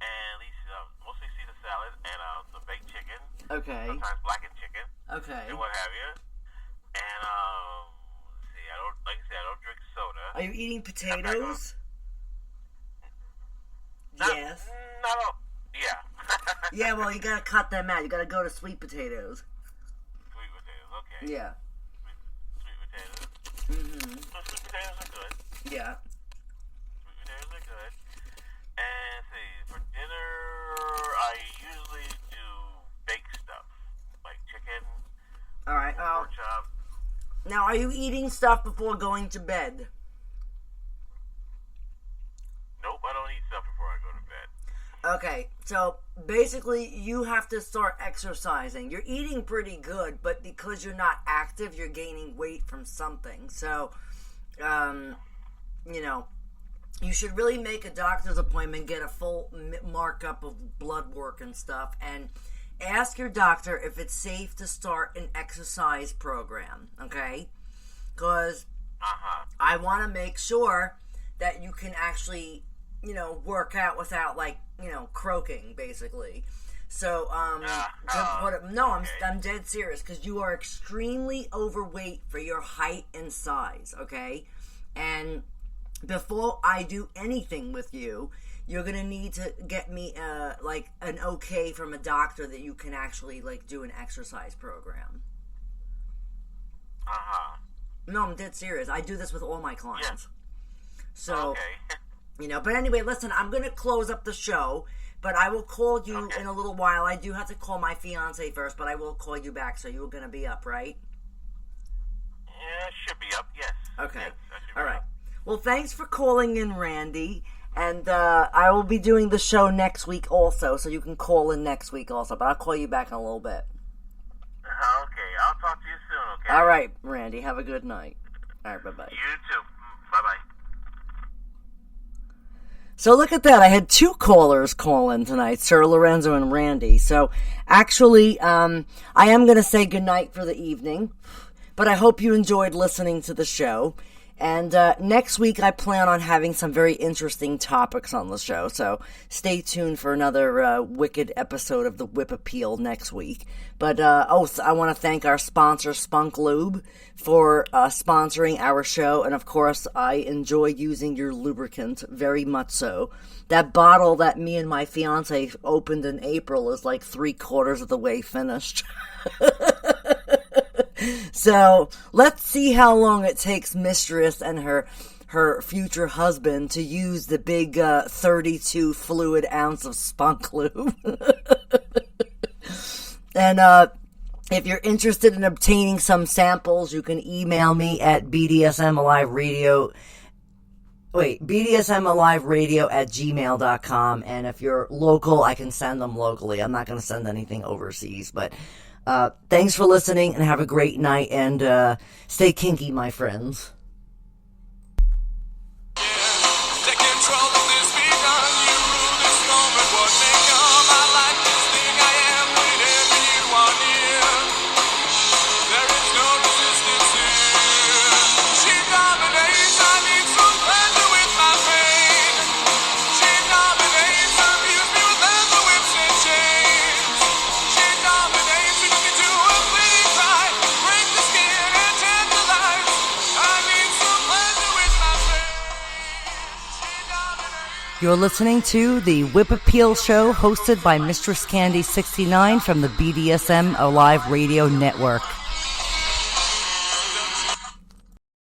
and at least mostly Caesar salad, and Okay. and what have you. And let's see, I don't drink soda. Are you eating potatoes? Yes. Not all. Yeah. Yeah, well, you gotta cut them out. You gotta go to sweet potatoes. Sweet potatoes, okay. Yeah. Sweet potatoes. Mm-hmm. So sweet potatoes are good. Yeah. Sweet potatoes are good. And see, for dinner, I usually do baked stuff, like chicken, All right. pork chop. Now, are you eating stuff before going to bed? Nope, I don't eat stuff before I go to bed. Okay, so basically you have to start exercising. You're eating pretty good, but because you're not active, you're gaining weight from something. So, you know, you should really make a doctor's appointment, get a full markup of blood work and stuff, and ask your doctor if it's safe to start an exercise program, okay? Because I want to make sure that you can actually, you know, work out without, like, you know, croaking, basically. So, I'm dead serious, because you are extremely overweight for your height and size, okay? And before I do anything with you, you're going to need to get me, like, an okay from a doctor that you can actually, like, do an exercise program. No, I'm dead serious. I do this with all my clients. Yeah. So, okay. you know, but anyway, listen, I'm going to close up the show, but I will call you in a little while. I do have to call my fiance first, but I will call you back, so you're going to be up, right? Yeah, it should be up, yes. Okay. Yes, all right. Well, thanks for calling in, Randy. And I will be doing the show next week also, so you can call in next week also. But I'll call you back in a little bit. Okay, I'll talk to you soon, okay? All right, Randy. Have a good night. All right, bye-bye. You too. Bye-bye. So look at that. I had two callers call in tonight, Sir Lorenzo and Randy. So actually, I am going to say goodnight for the evening. But I hope you enjoyed listening to the show. And next week, I plan on having some very interesting topics on the show. So stay tuned for another wicked episode of the Whip Appeal next week. But I want to thank our sponsor, Spunk Lube, for sponsoring our show. And of course, I enjoy using your lubricant very much so. That bottle that me and my fiance opened in April is like 3/4 of the way finished. So, let's see how long it takes Mistress and her future husband to use the big 32 fluid ounce of Spunk Lube. And if you're interested in obtaining some samples, you can email me at bdsmaliveradio@gmail.com. And if you're local, I can send them locally. I'm not going to send anything overseas, but thanks for listening, and have a great night, and stay kinky, my friends. You're listening to the Whip Appeal Show, hosted by Mistress Candy69 from the BDSM Alive Radio Network.